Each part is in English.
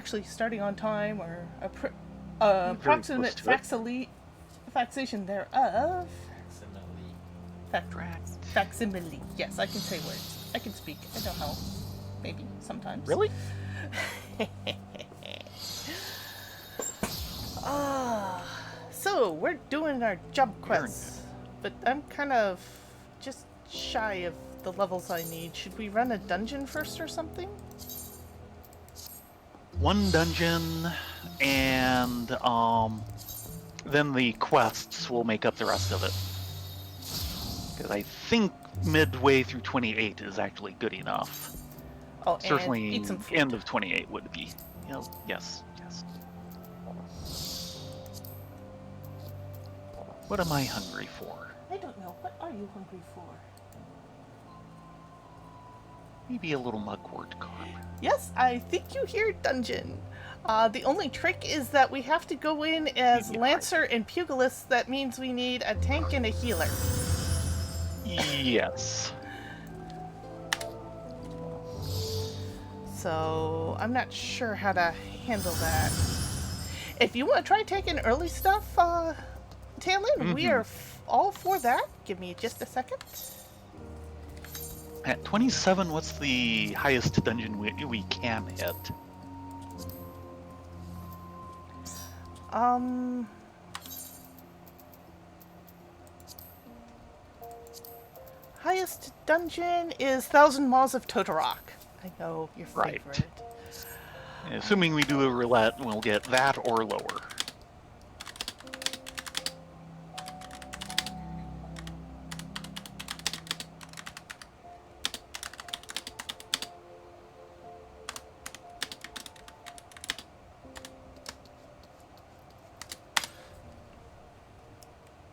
actually starting on time or Very close approximate to it. faxation thereof. Facsimile. Facsimile. Yes, I can say words. I can speak. I know how. Maybe sometimes. Really? So we're doing our job quests, but I'm kind of just shy of the levels I need. Should we run a dungeon first or something? One dungeon, and then the quests will make up the rest of it. Because I think midway through 28 is actually good enough. Oh, Certainly, and eat some food. end of 28 would be. You know, yes. What am I hungry for? I don't know. What are you hungry for? Maybe a little mugwort carp. Yes, I think you hear dungeon. The only trick is that we have to go in as Lancer and Pugilist. That means we need a tank and a healer. Yes. So I'm not sure how to handle that. If you want to try taking early stuff, Talon, we are all for that. Give me just a second. At 27, what's the highest dungeon we can hit? Highest dungeon is 1,000 Maws of Totorock. I know your favorite. Right. Assuming we do a roulette, we'll get that or lower.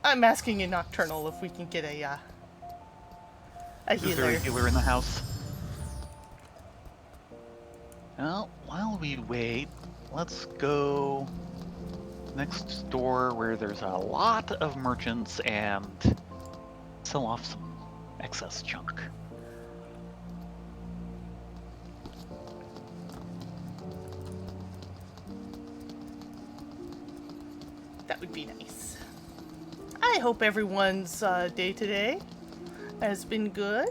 I'm asking you, Nocturnal, if we can get a healer. Is there a healer in the house? Well, while we wait, let's go next door where there's a lot of merchants and sell off some excess junk. That would be nice. I hope everyone's day today has been good.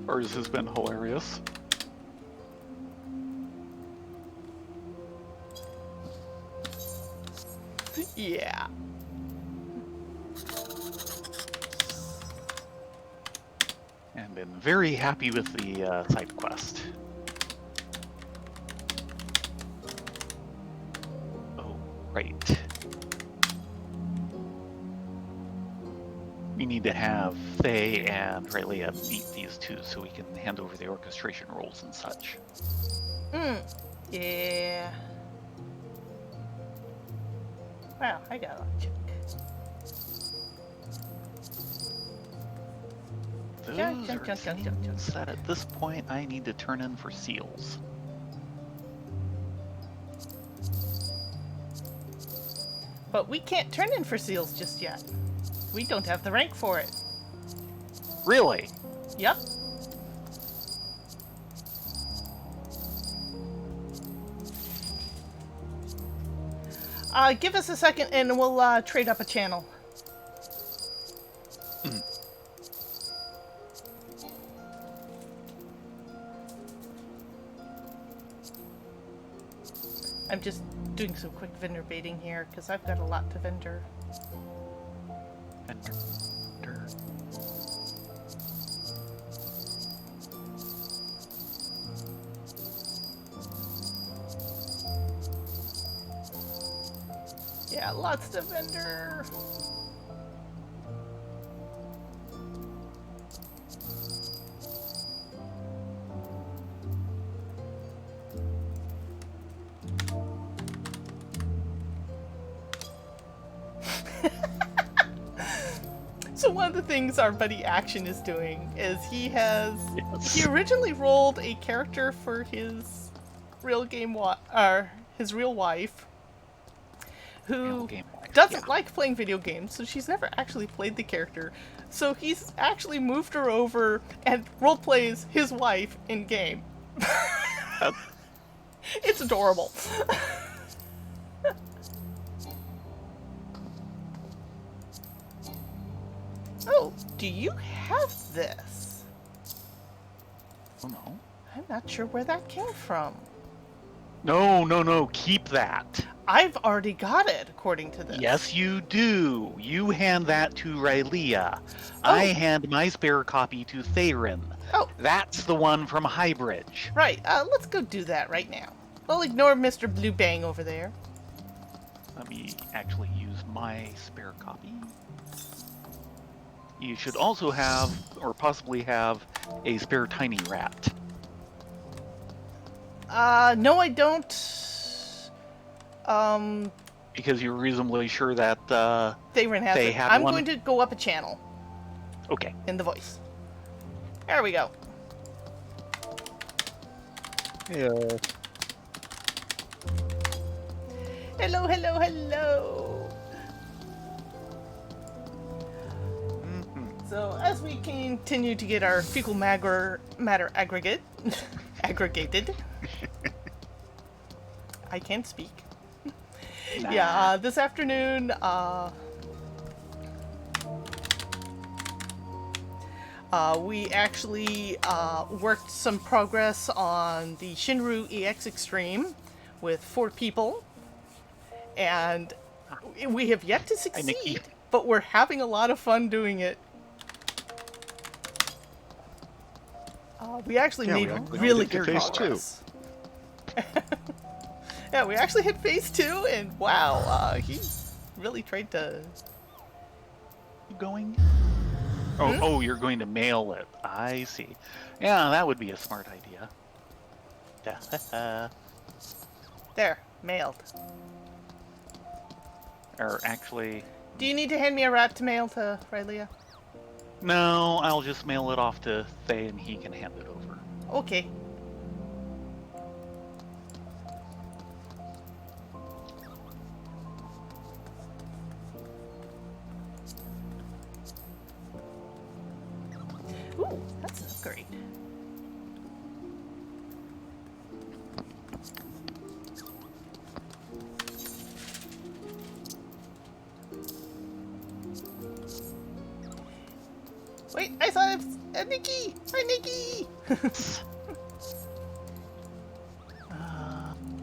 Ours has been hilarious. Yeah. And been very happy with the side quest. Oh, right. We need to have Faye and Rayleigh meet these two so we can hand over the orchestration roles and such. Yeah. Wow, I got a check. Those are things that at this point I need to turn in for seals. But we can't turn in for seals just yet. We don't have the rank for it. Really? Yep. Give us a second and we'll trade up a channel. I'm just doing some quick vendor baiting here because I've got a lot to vendor. Vendor. Yeah, lots to vendor. So one of the things our buddy Action is doing is he originally rolled a character for his real wife who doesn't like playing video games, so she's never actually played the character. So he's actually moved her over and role plays his wife in game. It's adorable. Oh, do you have this? Oh no. I'm not sure where that came from. No, keep that. I've already got it, according to this. Yes, you do. You hand that to Rylea. Oh. I hand my spare copy to Theron. Oh, That's the one from Highbridge. right. Let's go do that right now. We'll ignore Mr. Blue Bang over there. Let me actually use my spare copy. You should also have, or possibly have, a spare tiny rat. No, I don't. Because you're reasonably sure that, Theron has they it. had I'm one? going to go up a channel Okay. in the voice. There we go. Yeah. Hello, hello, hello. So, as we continue to get our fecal matter aggregated, I can't speak. Nah. Yeah, this afternoon, we actually worked some progress on the Shinru EX Extreme with 4 people, and we have yet to Nikki. succeed, but we're having a lot of fun doing it. We actually Yeah, we made actually really did good phase 2. progress. Yeah, we actually hit phase 2, and wow, he really tried to... Going? Oh, you're going to mail it. I see. Yeah, that would be a smart idea. There, mailed. Or actually, Do you need to hand me a rat to mail to Rylea? no, I'll just mail it off to Thay and he can hand it over. Okay. Ooh, that's an upgrade. Wait, I saw a Nikki! Hi, Nikki!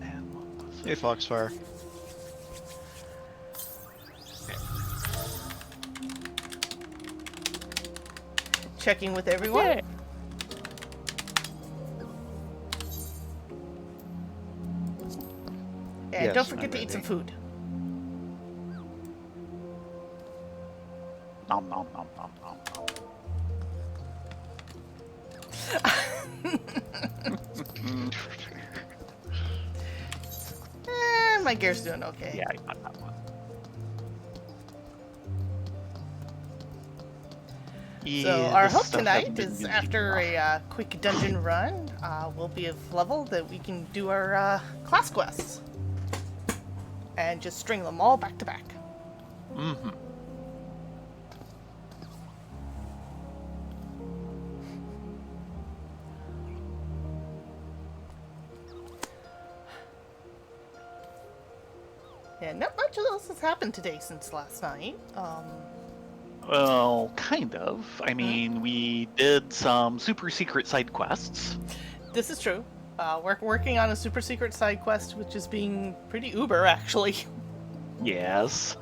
And what was it? Hey, Foxfire. Checking with everyone. Yeah. And Yes, don't forget I'm to eat some ready. food. Nom nom nom nom nom nom. My gear's doing okay. Yeah, I got that one. So Yeah, our this hope stuff tonight hasn't been is used after enough. a quick dungeon run, we'll be of level that we can do our class quests. And just string them all back to back. Mm-hmm. And not much else has happened today since last night. Well, kind of. I mean, we did some super secret side quests. This is true. We're working on a super secret side quest, which is being pretty uber, actually. Yes.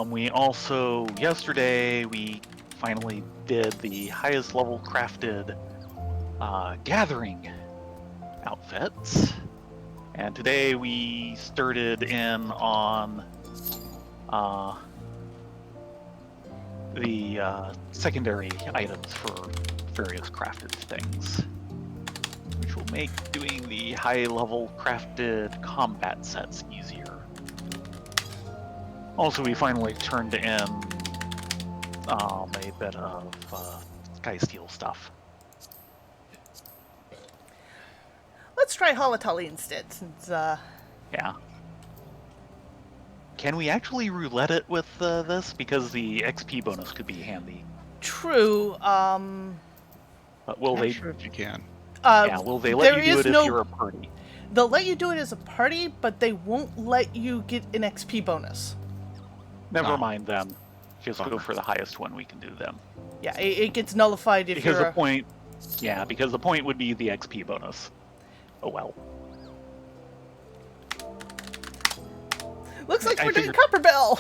We also, yesterday, we finally did the highest level crafted gathering outfits. And today we started in on the secondary items for various crafted things, which will make doing the high level crafted combat sets easier. Also, we finally turned in a bit of Sky Steel stuff. Let's try Holotolly instead, since, Yeah. Can we actually roulette it with this? Because the XP bonus could be handy. true, But will I'm they? not sure if you can. Yeah, will they let there you do is it if no- you're a party? They'll let you do it as a party, but they won't let you get an XP bonus. Never Oh. mind then. Just go Bummer. for the highest one we can do then. Yeah, it gets nullified if Because you're the point, yeah, because the point would be the XP bonus. Oh well. Looks like I we're doing figured- Copper Bell.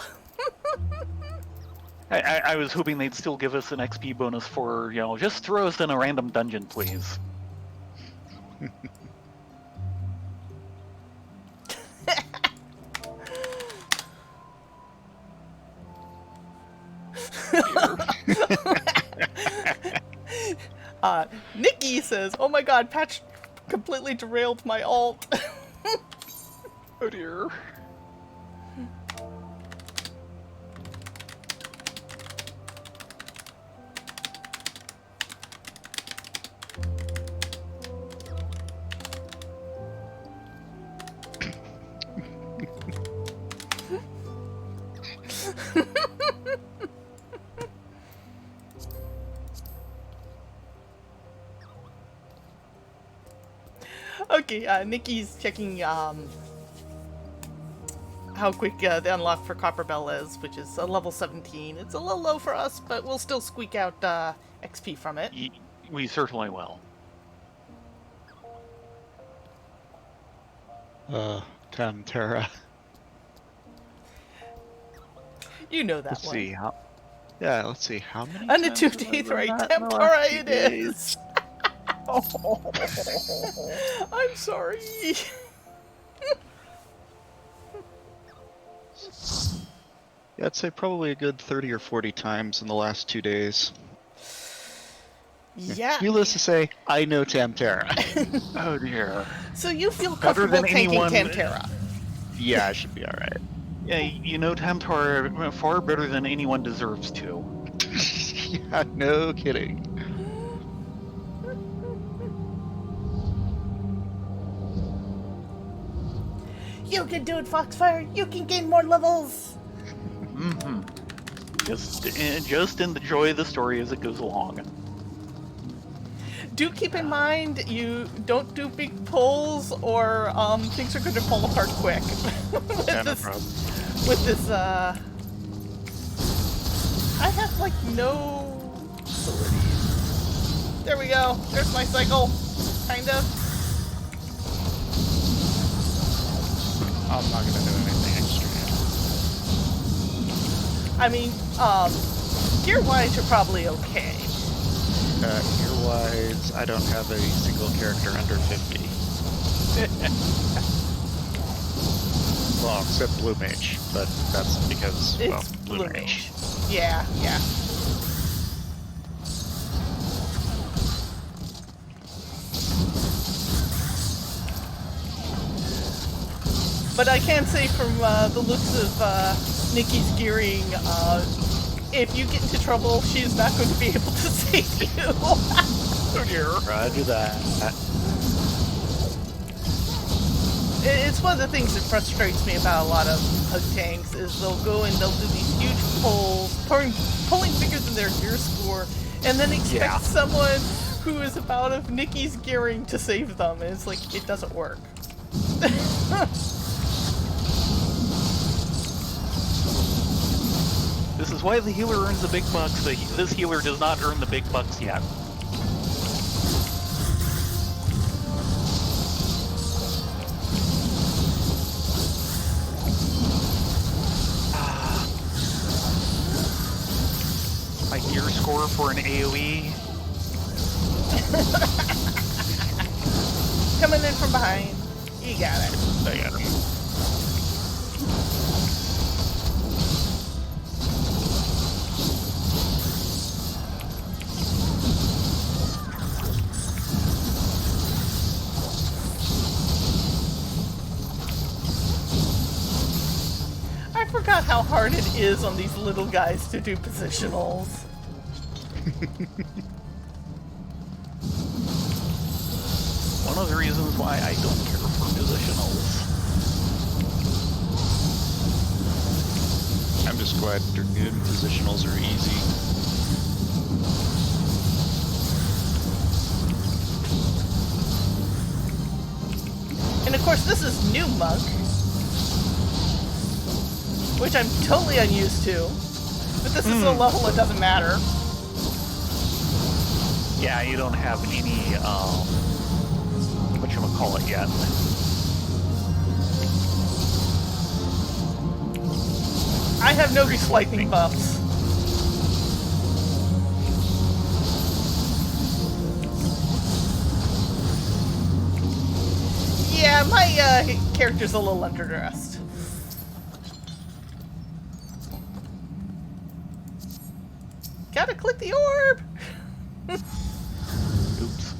I was hoping they'd still give us an XP bonus for, just throw us in a random dungeon, please. Nikki says, "Oh my God, Patch completely derailed my alt." Oh dear. Okay, Nikki's checking how quick the unlock for Copper Bell is, which is a level 17. It's a little low for us, but we'll still squeak out XP from it. We certainly will. Tamtera. You know that Let's one. see how. Yeah, let's see how many. On the times 2 have I days, done right? that in the Tempora last few it days? is. I'm sorry. Yeah, I'd say probably a good 30 or 40 times in the last 2 days. Yeah. Needless to say, I know Tamtera. Oh dear. So you feel Better comfortable than tanking anyone- Tamtera? Yeah, I should be alright. Yeah, Tamtar far better than anyone deserves to. Yeah, no kidding. You can do it, Foxfire. You can gain more levels. Mm-hmm. Just enjoy the story as it goes along. Do keep in mind you don't do big pulls, or things are going to fall apart quick. Yeah, no problem. With this, I have like no abilities. There we go. There's my cycle, kind of. I'm not gonna do anything extra. I mean, gear-wise, you're probably okay. Gear-wise, I don't have a single character under 50. Well, except Blue Mage, but that's because, well, It's Blue Mage. Yeah, yeah. But I can say from the looks of Nikki's gearing, if you get into trouble, she is not going to be able to save you. Oh dear. Roger that. It's one of the things that frustrates me about a lot of Pug tanks is they'll go and they'll do these huge pulls, pulling figures in their gear score, and then expect someone who is about of Nikki's gearing to save them, and it's like, it doesn't work. This is why the healer earns the big bucks. This healer does not earn the big bucks yet. My gear score for an AoE. Coming in from behind. You got it. I got him. I forgot how hard it is on these little guys to do positionals. One of the reasons why I don't care for positionals. I'm just glad Dragoon positionals are easy. And of Lightning Monk, which I'm totally unused to. But this is a level it doesn't matter. Yeah, you don't have any, whatchamacallit yet. I have no lightning buffs. Yeah, my character's a little underdressed. Gotta click the orb! Oops.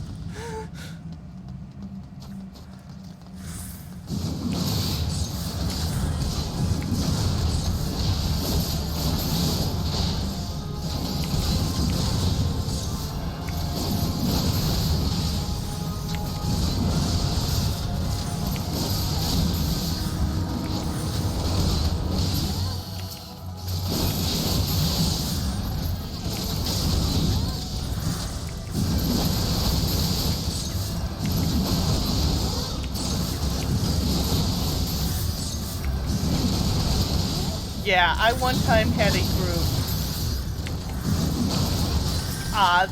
Yeah, I one time had a group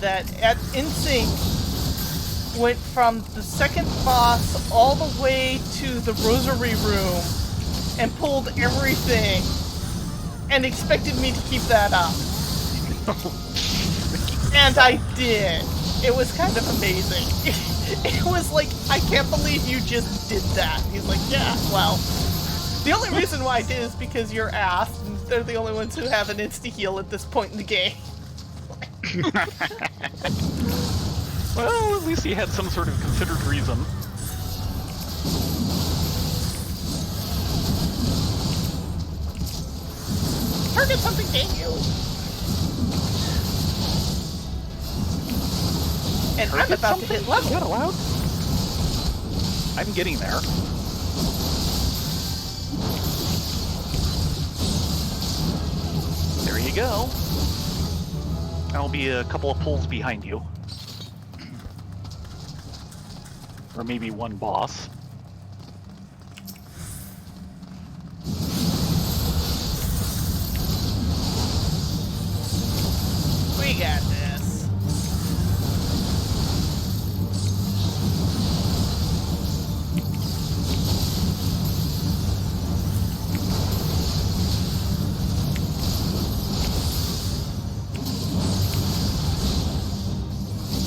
that at InSync went from the second boss all the way to the rosary room and pulled everything and expected me to keep that up. And I did. It was kind of amazing. It was like, I can't believe you just did that. He's like, yeah, well, the only reason why I did is because you're ass, and they're the only ones who have an insta-heal at this point in the game. Well, at least he had some sort of considered reason. Target something, dang you! And I'm about to hit level. Is that allowed? I'm getting there. There you go. I'll be a couple of pulls behind you. Or maybe one boss. We got this.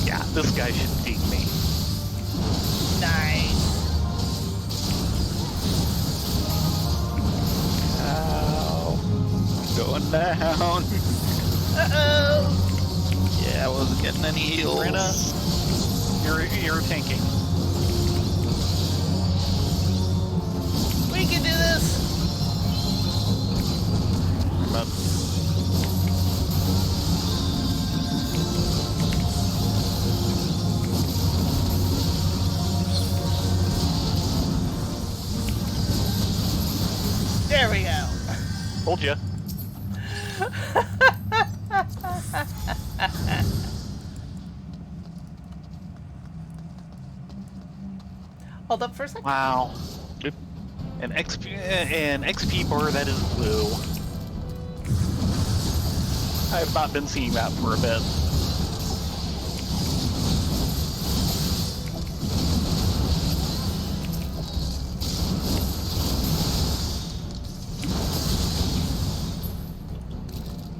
Yeah, this guy should beat me. Nice. Ow. I'm going down. Uh-oh. Yeah, I wasn't getting any heals. Brenna, you're tanking. We can do this. I'm up. There we go. Told ya. Hold up for a second. Wow. An XP bar that is blue. I have not been seeing that for a bit.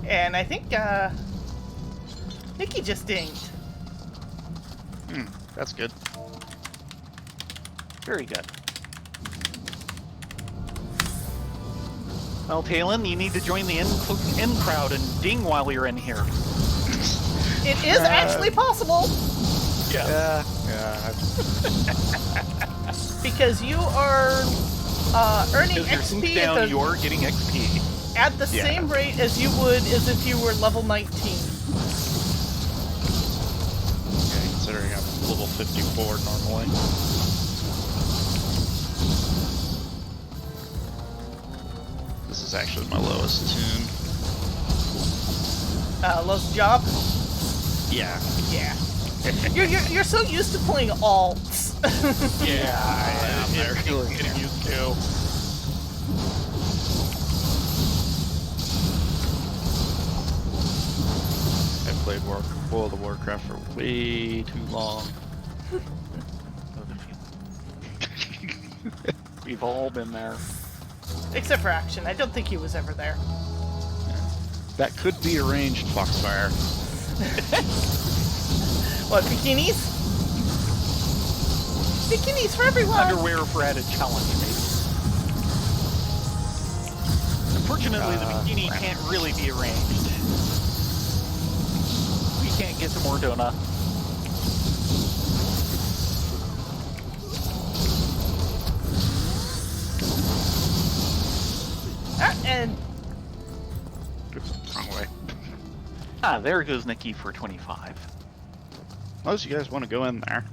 And I think, Nikki just dinged. That's good. Very good. Well, Talon, you need to join the in crowd and ding while you're in here. It is actually possible, Yeah. Yeah. because you are earning As you're synced XP down, you're getting XP. at the Yeah. same rate as you would as if you were level 19. Okay, considering I'm level 54 normally. This is actually my lowest tune. Lost job? Yeah. Yeah. You're so used to playing alts. Yeah, they're getting used to. I played World of Warcraft for way too long. We've all been there. Except for Action. I don't think he was ever there. That could be arranged, Foxfire. What, bikinis? Bikinis for everyone! Underwear for added challenge, maybe. Unfortunately, the bikini can't really be arranged. We can't get to Mordona. And Wrong way. Ah, there goes Nikki for 25. Unless you guys want to go in there.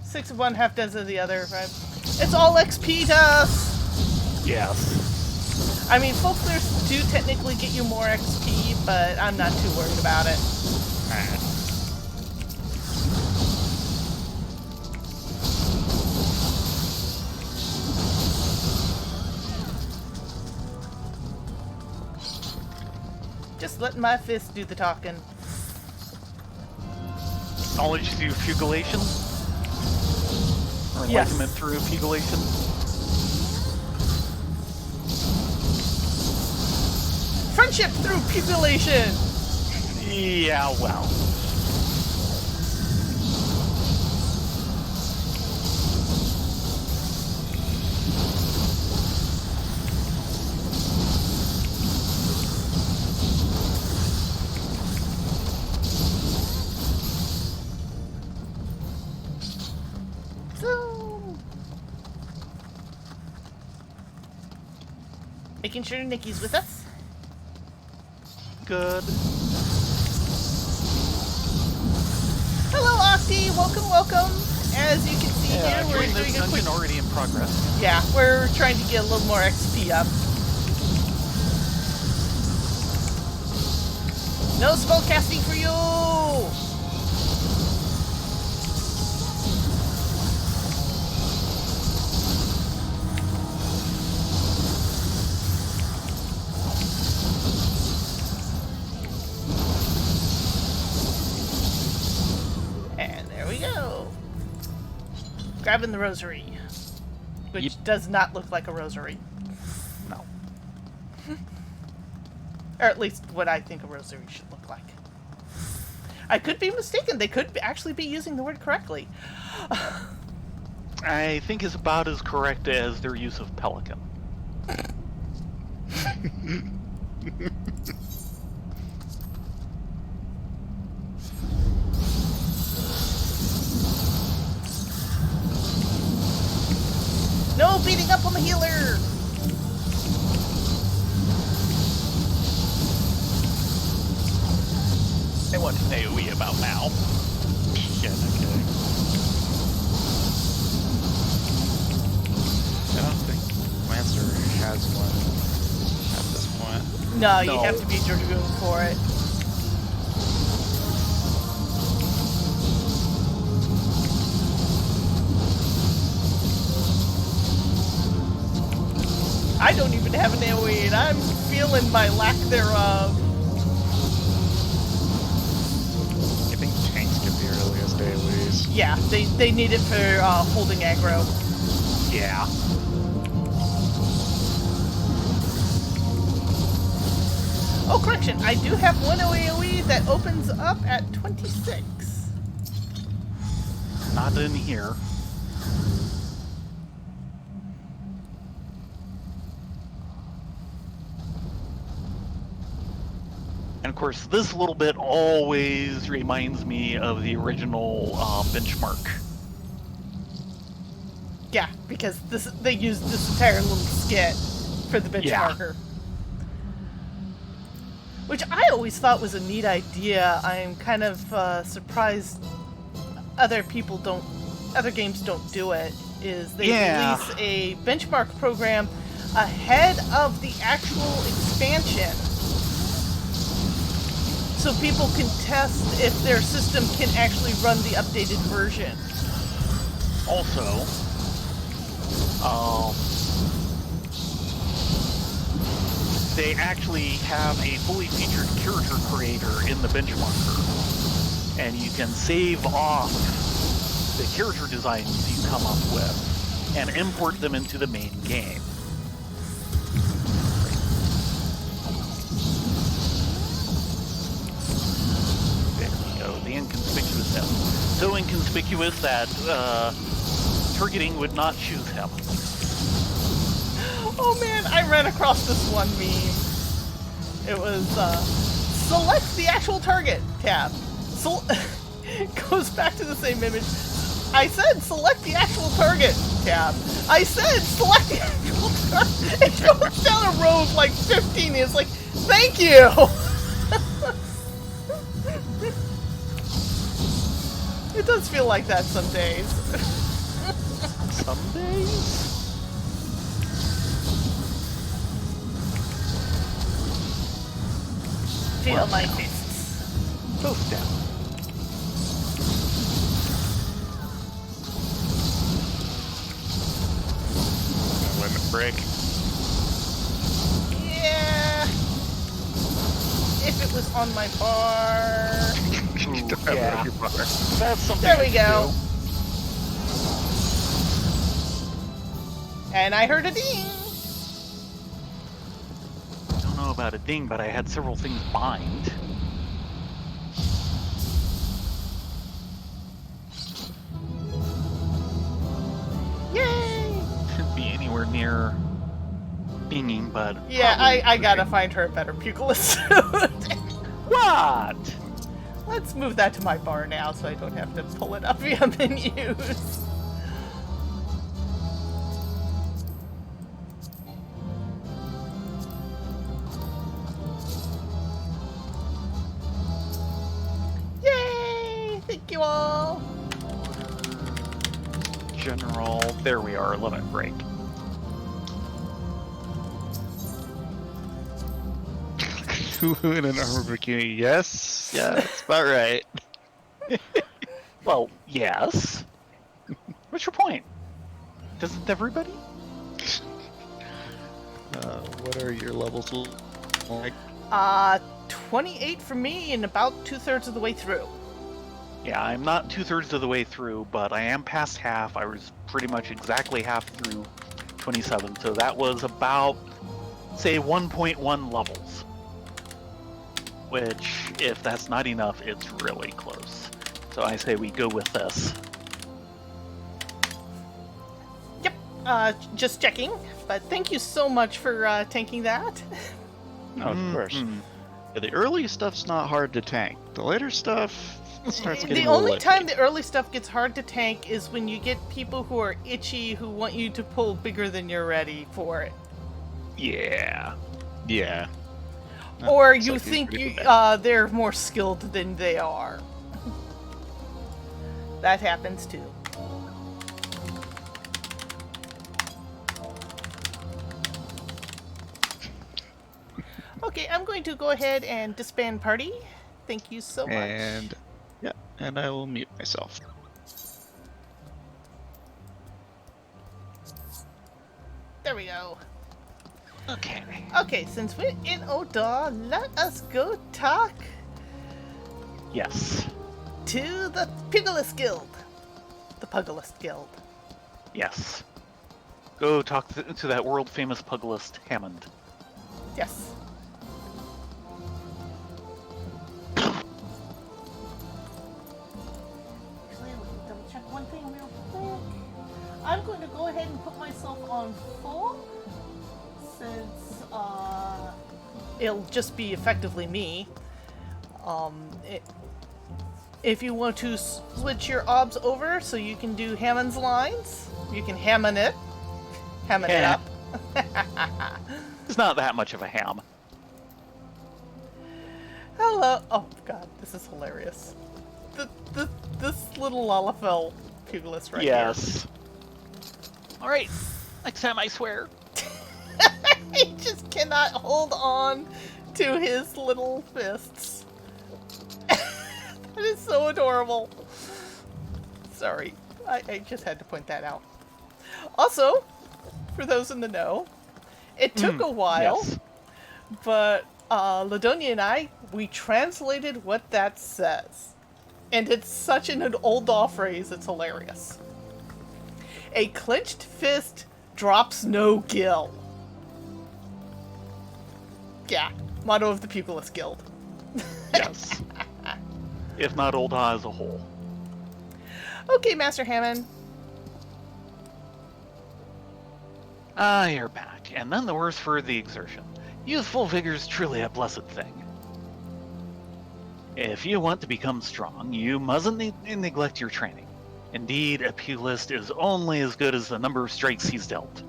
6 of one, half dozen of the other. Right? It's all XP to us! Yes. I mean, full clears do technically get you more XP, but I'm not too worried about it. Just letting my fist do the talking. Knowledge through pugilation? Or Yes. enlightenment through pugilation? Friendship through pugilation! Yeah, well. So... making sure Nikki's with us. Good. Hello, Octi! Welcome, welcome! As you can see here, we're Doing doing this a quick... dungeon already in progress. Yeah, we're trying to get a little more XP up. No spell casting for you! And there we go. Grabbing the rosary. Which Yep. does not look like a rosary. No. Or at least what I think a rosary should look like. I could be mistaken. They could actually be using the word correctly. I think is about as correct as their use of pelican. No beating up on the healer! Hey, what's AoE about now? Yeah, no kidding. I don't think Lancer has one at this point. No, you No. have to be Dragoon for it. I don't even have an AoE, and I'm feeling my lack thereof. I think tanks get the earliest AoEs. Yeah, they need it for holding aggro. Yeah. Oh, correction, I do have one AoE that opens up at 26. Not in here. And of course, this little bit always reminds me of the original benchmark. Yeah, because they used this entire little skit for the Yeah. benchmarker. Which I always thought was a neat idea. I'm kind of surprised other games don't do it. Is they Yeah. release a benchmark program ahead of the actual expansion, so people can test if their system can actually run the updated version. Also, they actually have a fully featured character creator in the benchmarker, and you can save off the character designs you come up with and import them into the main game. There we go, the inconspicuous. So inconspicuous that targeting would not choose him. Oh man, I ran across this one meme. It was, select the actual target tab. It goes back to the same image. I said select the actual target tab. I said select the actual target. It goes down a row of like 15. It's like, thank you! It does feel like that some days. Some days? Feel my fists. Both down. Limit break. Yeah. If it was on my bar. You don't have it yeah. on your bar. That's something There I we can go. do. And I heard a ding. I don't know about a ding, but I had several things bind. Yay! Shouldn't be anywhere near dinging, but Yeah, probably I gotta pushing. find her a better pugilist. What? Let's move that to my bar now so I don't have to pull it up via menus. Yay! Thank you all! General, there we are, limit break. Who in an armor bikini? Yes, yeah, that's about right. Well, yes. What's your point? Doesn't everybody? What are your levels like? 28 for me and about 2/3 of the way through. Yeah, I'm not 2/3 of the way through, but I am past half. I was pretty much exactly half through 27, so that was about, say, 1.1 levels. Which, if that's not enough, it's really close. So I say we go with this. Yep, just checking. But thank you so much for tanking that. No, of course. Mhm. Yeah, the early stuff's not hard to tank. The later stuff starts getting The a little only iffy. time the early stuff gets hard to tank is when you get people who are itchy who want you to pull bigger than you're ready for it. Yeah. Yeah. Or It's you like these think people they're more skilled than they are. That happens too. Okay, I'm going to go ahead and disband party. Thank you so much. And yeah, and I will mute myself. There we go. Okay. Okay, since we're in Odar, let us go talk Yes. to the Pugilist Guild. The Pugilist Guild. Yes. Go talk to that world-famous pugilist, Hammond. Yes. Actually, let me double check one thing real quick. I'm going to go ahead and put myself on full, since it'll just be effectively me. If you want to switch your obs over so you can do Hammond's lines, you can Hammond it. Hammond it Yeah. up. It's not that much of a ham. Hello. Oh god, this is hilarious. This little Lalafell pugilist right Yes. All right. Next time, I swear. here. He just cannot hold on to his little fists. That is so adorable. Sorry. I just had to point that out. Also, for those in the know, it took a while, Yes. but Ladonia and we translated what that says. And it's such an old-all phrase, it's hilarious. A clenched fist drops no gill. Yeah, motto of the Pugilist Guild. Yes. If not Olda as a whole. Okay, Master Hammond. Ah, you're back, and none the worse for the exertion. Youthful vigor's truly a blessed thing. If you want to become strong, you mustn't neglect your training. Indeed, a pugilist is only as good as the number of strikes he's dealt.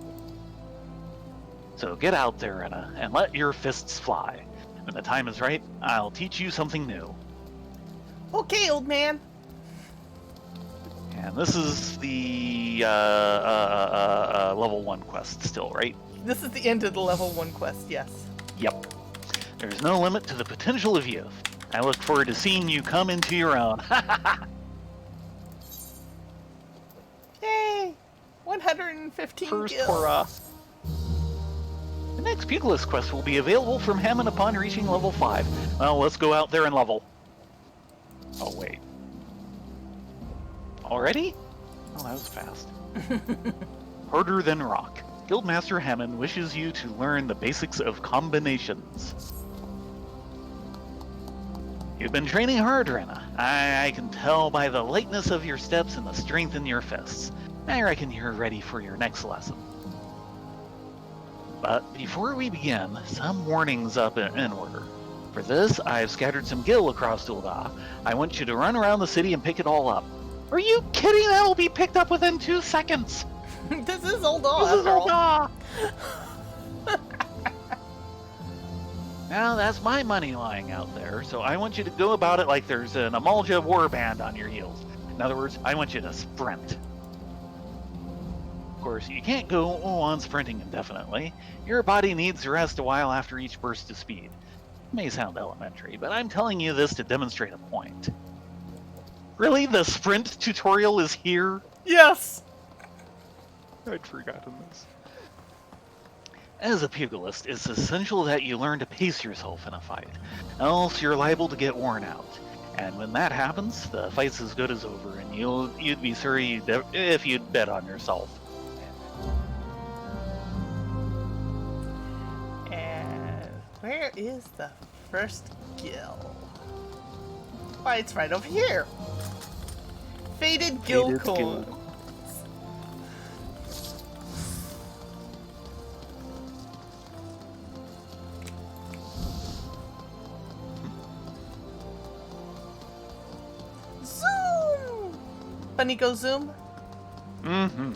So get out there, Rena, and let your fists fly. When the time is right, I'll teach you something new. Okay, old man. And this is the level 1 quest still, right? This is the end of the level 1 quest, yes. Yep. There's no limit to the potential of youth. I look forward to seeing you come into your own. Yay! 115 First gills. hurrah. The next Pugilist quest will be available from Hammond upon reaching level 5. Well, let's go out there and level. Oh, wait. Already? Oh, that was fast. Harder than rock. Guildmaster Hammond wishes you to learn the basics of combinations. You've been training hard, Rena. I can tell by the lightness of your steps and the strength in your fists. I reckon you're ready for your next lesson. But before we begin, some warnings up in order. For this, I've scattered some gil across Ul'dah. I want you to run around the city and pick it all up. Are you kidding? That will be picked up within 2 seconds. This is old all. This is Ul'dah. Now, that's my money lying out there, so I want you to go about it like there's an Amalja warband on your heels. In other words, I want you to sprint. Of course, you can't go on sprinting indefinitely. Your body needs to rest a while after each burst of speed. It may sound elementary, but I'm telling you this to demonstrate a point. Really? The sprint tutorial is here? Yes! I'd forgotten this. As a pugilist, it's essential that you learn to pace yourself in a fight, else you're liable to get worn out. And when that happens, the fight's as good as over, and you'd be sorry if you'd bet on yourself. And where is the first gil? Why, it's right over here. Faded gil Faded coin. gil. Zoom! Bunny go zoom? Mm-hmm.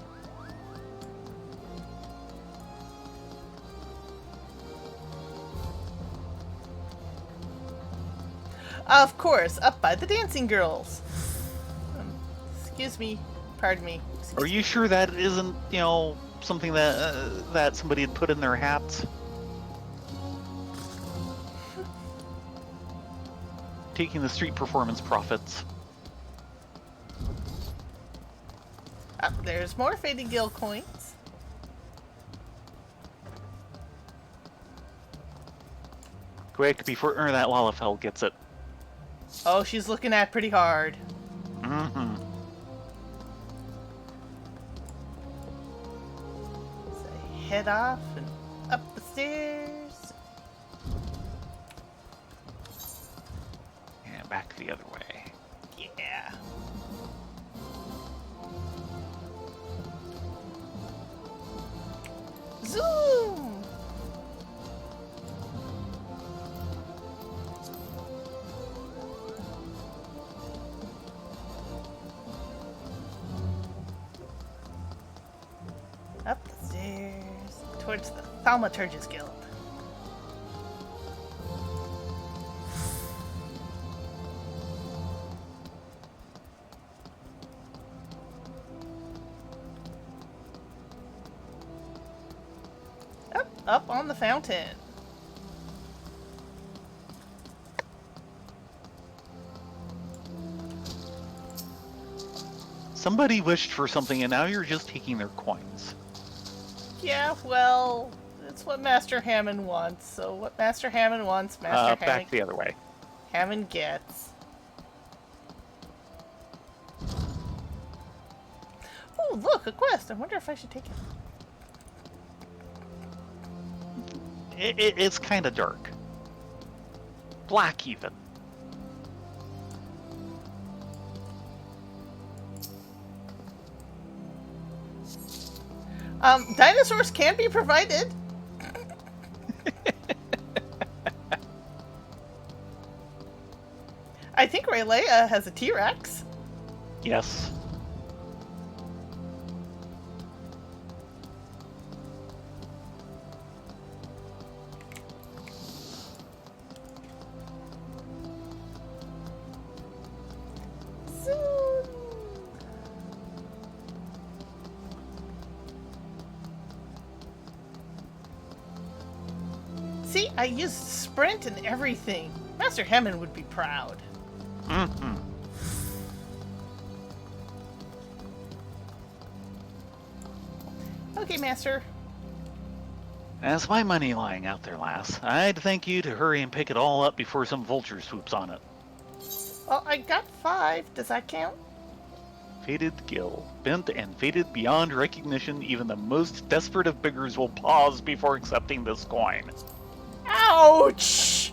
Of course, up by the dancing girls. Excuse me. Pardon me. Are you sure that isn't, something that that somebody had put in their hats? Taking the street performance profits. There's more faded gil coins. Quick, before that Lalafell gets it. Oh, she's looking at pretty hard. Mm-hmm. So head off and up the stairs. And back the other way. Yeah. Zoom! Up the stairs towards the Thaumaturgus Guild. Up on the fountain. Somebody wished for something and now you're just taking their coins. Yeah, well, it's what Master Hammond wants. So what Master Hammond wants, Back the other way. Hammond gets. Oh, look, a quest. I wonder if I should take it. It's kind of dark. Black, even. Dinosaurs can be provided. I think Raylea has a T-Rex. Yes. Zoom. See, I used sprint and everything. Master Hammond would be proud. Mm-hmm. Okay, Master. That's my money lying out there, lass. I'd thank you to hurry and pick it all up before some vulture swoops on it. Well, I got 5. Does that count? Fated gill. Bent and fated beyond recognition, even the most desperate of beggars will pause before accepting this coin. Ouch!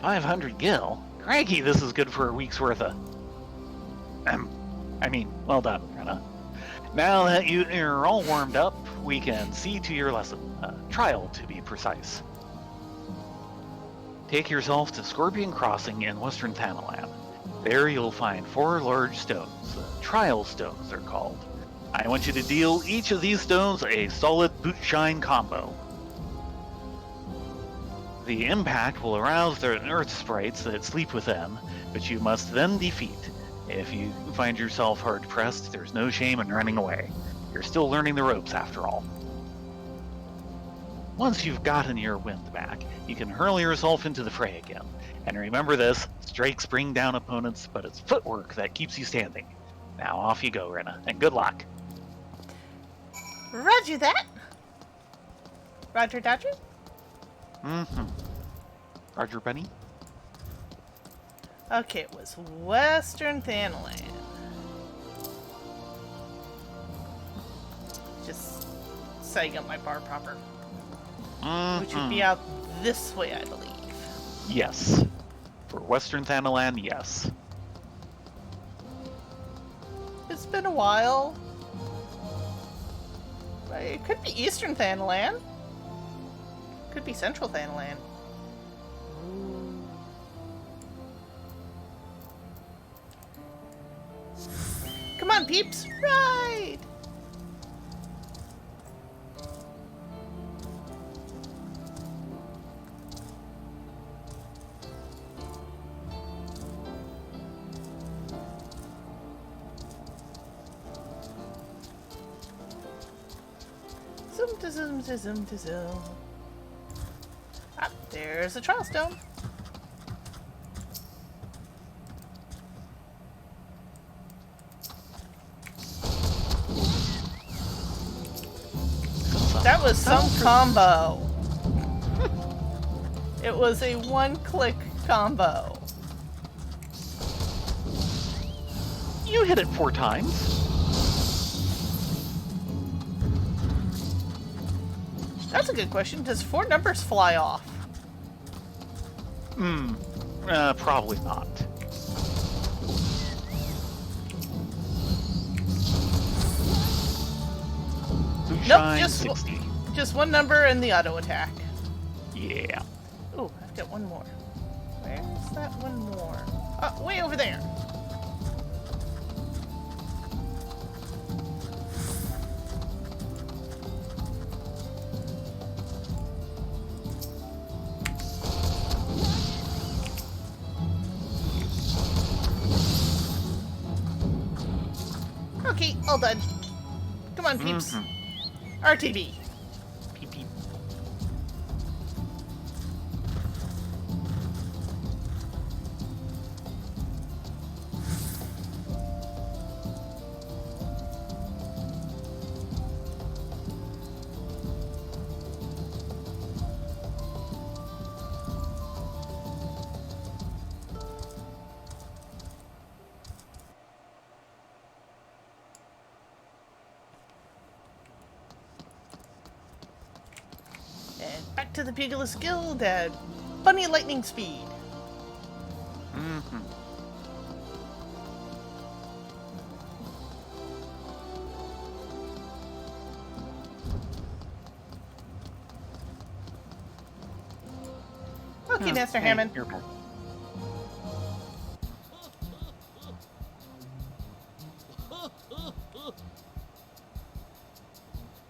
500 gil? Crikey, this is good for a week's worth of... well done, Renna. Now that you're all warmed up, we can see to your lesson. Trial, to be precise. Take yourself to Scorpion Crossing in Western Thanalan. There you'll find 4 large stones. Trial stones, they're called. I want you to deal each of these stones a solid boot shine combo. The impact will arouse the earth sprites that sleep within, but you must then defeat. If you find yourself hard-pressed, there's no shame in running away. You're still learning the ropes, after all. Once you've gotten your wind back, you can hurl yourself into the fray again. And remember this, strikes bring down opponents, but it's footwork that keeps you standing. Now off you go, Renna, and good luck. Roger that. Roger Dodger. Mm-hmm. Roger Bunny? Okay, it was Western Thanalan. Just setting up my bar proper. Mm-hmm. Which would be out this way, I believe. Yes. For Western Thanalan, yes. It's been a while. It could be Eastern Thanalan. Could be Central Thanalan. Come on, peeps! Ride! Zoom to zoom to zoom to zoom. Ah, there's a trial stone. That was some combo. It was a one-click combo. You hit it 4 times. That's a good question. Does 4 numbers fly off? Probably not. Nope, Shine 60. just one number and the auto attack. Yeah. Ooh, I've got one more. Where's that one more? Oh, way over there. Okay, all done. Come on, peeps. RTV. Peep, peep. Back to the Pugilist Guild at bunny lightning speed. Mm-hmm. Okay, Master Hammond. You're back.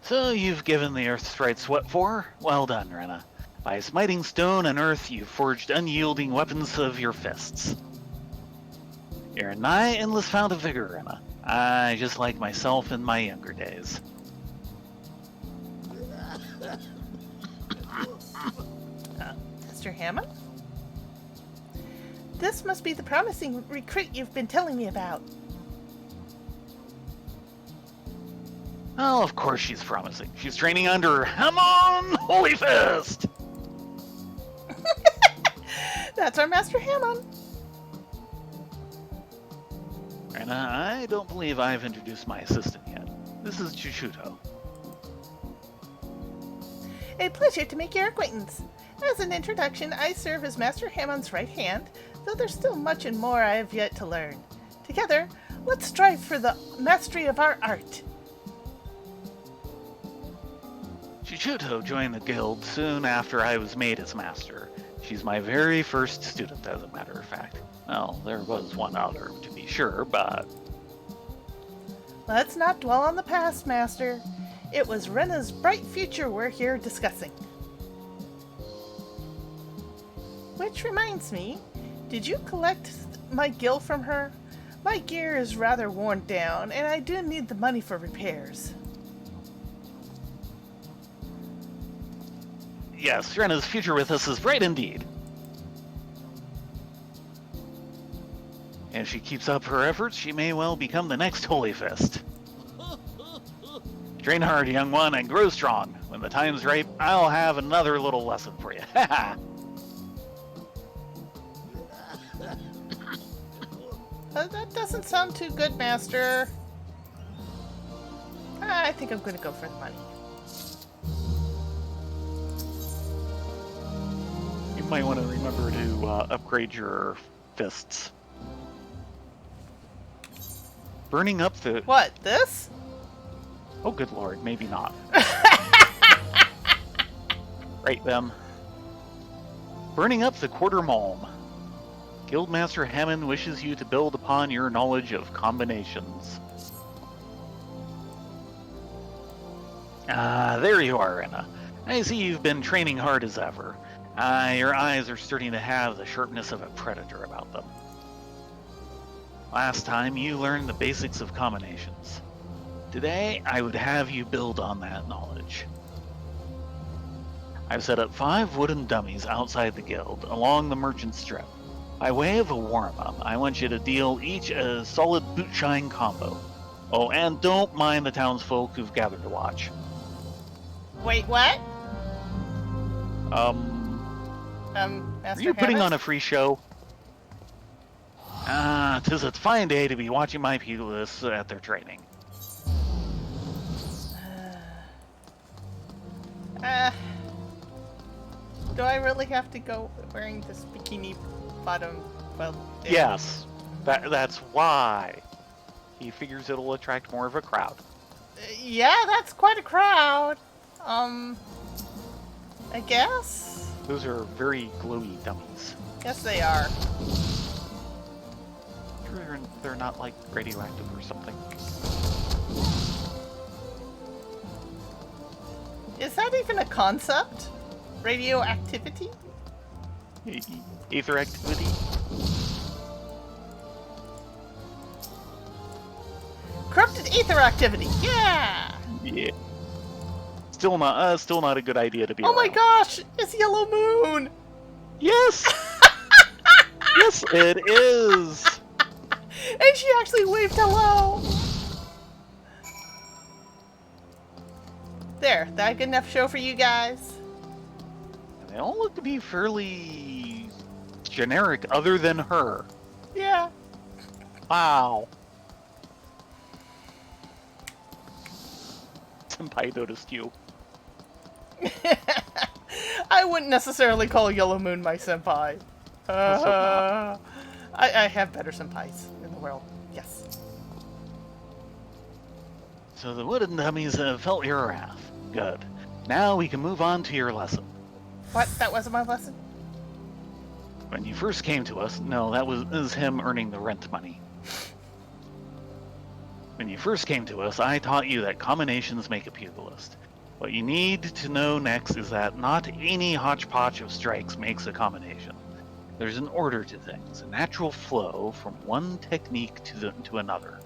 So you've given the earth rights what for? Well done, Rena. By smiting stone and earth, you've forged unyielding weapons of your fists. You're a nigh endless fount of vigor, Rena. I just like myself in my younger days. Master Hammond? This must be the promising recruit you've been telling me about. Well, of course she's promising. She's training under Hammon Holy Fist! That's our Master Hammond. Rena, I don't believe I've introduced my assistant yet. This is Chuchuto. A pleasure to make your acquaintance. As an introduction, I serve as Master Hammond's right hand, though there's still much and more I have yet to learn. Together, let's strive for the mastery of our art. Chuchuto joined the guild soon after I was made its master. She's my very first student, as a matter of fact. Well, there was one other, to be sure, but... Let's not dwell on the past, Master. It was Rena's bright future we're here discussing. Which reminds me, did you collect my gil from her? My gear is rather worn down, and I do need the money for repairs. Yes, Rena's future with us is bright indeed. If she keeps up her efforts, she may well become the next Holy Fist. Train hard, young one, and grow strong. When the time's right, I'll have another little lesson for you. That doesn't sound too good, Master. I think I'm going to go for the money. You might want to remember to upgrade your fists. Burning up the... What, this? Oh, good lord, maybe not. Right, them. Burning up the quarter malm. Guildmaster Hammond wishes you to build upon your knowledge of combinations. Ah, there you are, Rena. I see you've been training hard as ever. Your eyes are starting to have the sharpness of a predator about them. Last time, you learned the basics of combinations. Today, I would have you build on that knowledge. I've set up 5 wooden dummies outside the guild, along the merchant strip. By way of a warm-up, I want you to deal each a solid boot-shine combo. Oh, and don't mind the townsfolk who've gathered to watch. Wait, what? Are Master you putting Hammond? on a free show? Ah, 'tis a fine day to be watching my pugilists at their training. Do I really have to go wearing this bikini bottom? Well, Yes, that's why. He figures it'll attract more of a crowd. Yeah, that's quite a crowd. I guess? Those are very glowy dummies. Yes, they are. Sure they're not like radioactive or something. Is that even a concept? Radioactivity? Ether activity? Corrupted ether activity. Yeah. Yeah. Still not a good idea to be Oh my around. gosh! It's Yellow Moon. Yes! Yes, it is! And she actually waved hello. There, that a good enough show for you guys? They all look to be fairly generic other than her. Yeah. Wow. Senpai noticed you. I wouldn't necessarily call Yellow Moon my senpai. Let's hope not. I have better senpais in the world. Yes. So the wooden dummies have felt your wrath. Good. Now we can move on to your lesson. What? That wasn't my lesson? When you first came to us, no, that was him earning the rent money. When you first came to us, I taught you that combinations make a pugilist. What you need to know next is that not any hodgepodge of strikes makes a combination. There's an order to things, a natural flow from one technique to another.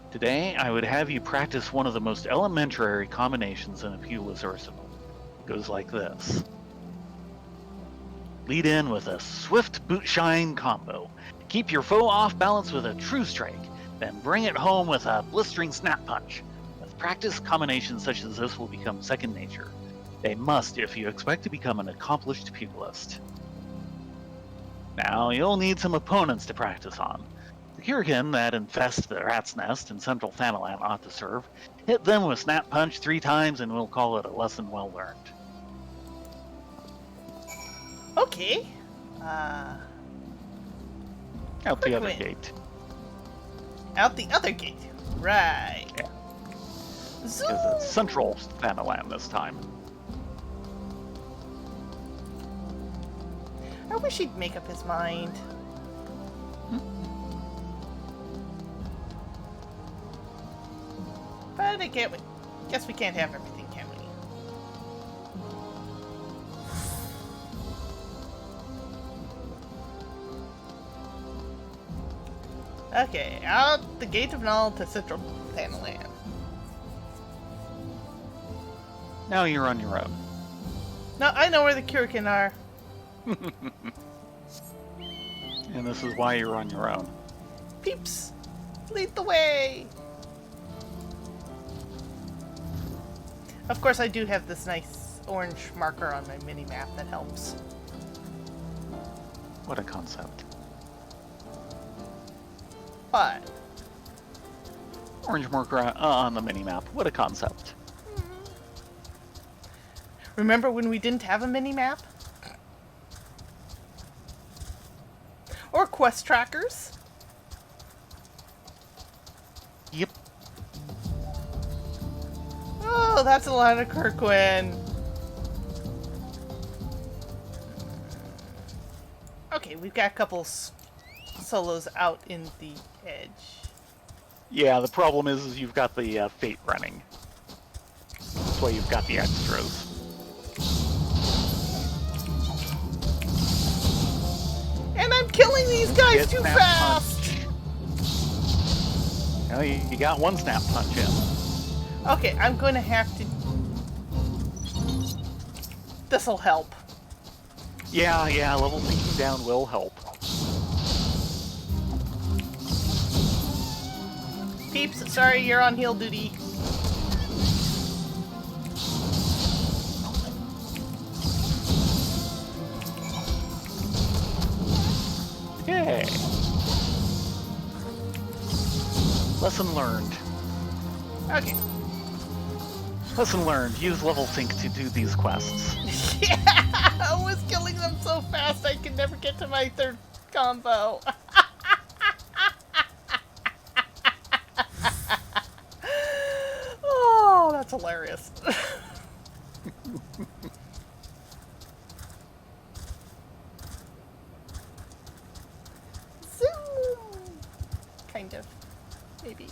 Today, I would have you practice one of the most elementary combinations in a pugilist arsenal. It goes like this. Lead in with a swift boot shine combo. Keep your foe off balance with a true strike, then bring it home with a blistering snap punch. With practice, combinations such as this will become second nature. They must if you expect to become an accomplished pugilist. Now, you'll need some opponents to practice on. The Kurikan that infest the rat's nest in central Thanalan ought to serve. Hit them with snap punch 3 times and we'll call it a lesson well learned. Okay. Out the other Quick win. gate. Out the other gate. Right. Yeah. Zoom. Because it's central Thanalan this time. I wish he'd make up his mind. But I guess we can't have everything, can we? Okay, out the gate of Null to Central Thanalan. Now you're on your own. No, I know where the Kurikan are. And this is why you're on your own. Peeps, lead the way. Of course, I do have this nice orange marker on my mini-map that helps. What a concept. But Orange marker on the minimap. What a concept. remember when we didn't have a mini-map? Or quest trackers? Yep. Oh, that's a lot of Kirkwin. Okay, we've got a couple solos out in the edge. Yeah, the problem is you've got the Fate running. That's why you've got the extras. And I'm killing these guys Get too snap fast! punch. Well, you got one snap punch in. Okay, I'm going to have to... This'll help. Yeah, level sinking down will help. Peeps, sorry, you're on heal duty. Yay! Lesson learned. Okay. Lesson learned. Use level sync to do these quests. Yeah, I was killing them so fast I could never get to my third combo. Oh, that's hilarious. Zoom! Kind of. Maybe.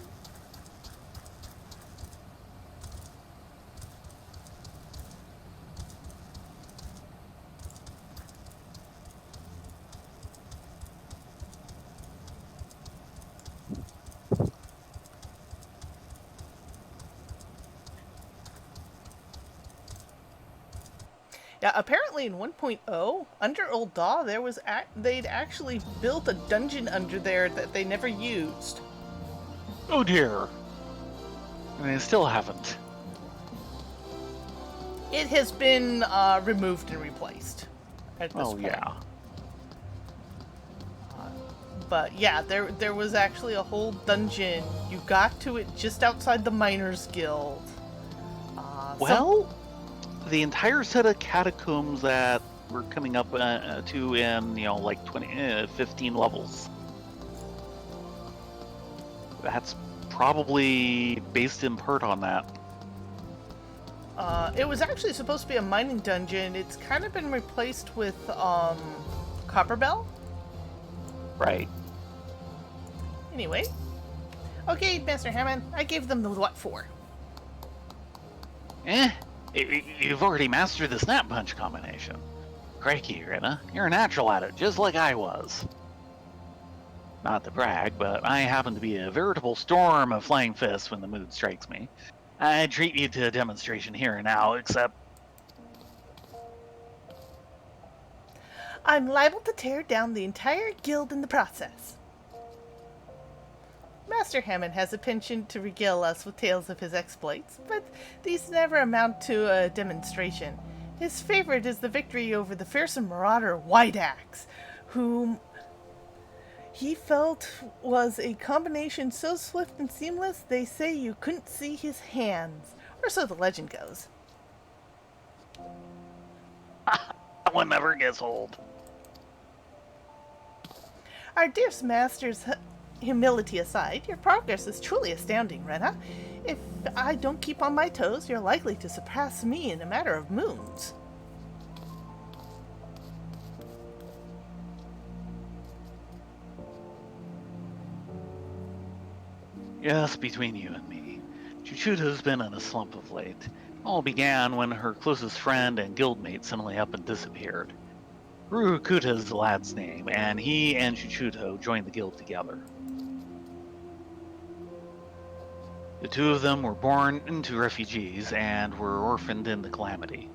Yeah, apparently in 1.0, under Old Daw, there was they'd actually built a dungeon under there that they never used. Oh dear. And they still haven't. It has been removed and replaced at this point. Yeah. But yeah, there was actually a whole dungeon. You got to it just outside the Miners Guild. Well, the entire set of catacombs that we're coming up to in, like 15 levels. That's probably based in part on that. It was actually supposed to be a mining dungeon. It's kind of been replaced with Copperbell. Right. Anyway. Okay, Master Hammond, I gave them the what for. You've already mastered the snap punch combination. Crikey, Rena, you're a natural at it, just like I was. Not to brag, but I happen to be a veritable storm of flying fists when the mood strikes me. I treat you to a demonstration here and now, except... I'm liable to tear down the entire guild in the process. Master Hammond has a penchant to regale us with tales of his exploits, but these never amount to a demonstration. His favorite is the victory over the fearsome marauder White Axe, whom he felt was a combination so swift and seamless they say you couldn't see his hands, or so the legend goes. That one never gets old. Our dearest master's humility aside, your progress is truly astounding, Rena. If I don't keep on my toes, you're likely to surpass me in a matter of moons. Yes, between you and me, Chuchuto's been in a slump of late. All began when her closest friend and guildmate suddenly up and disappeared. Rurukuta's the lad's name, and he and Chuchuto joined the guild together. The two of them were born into refugees and were orphaned in the calamity.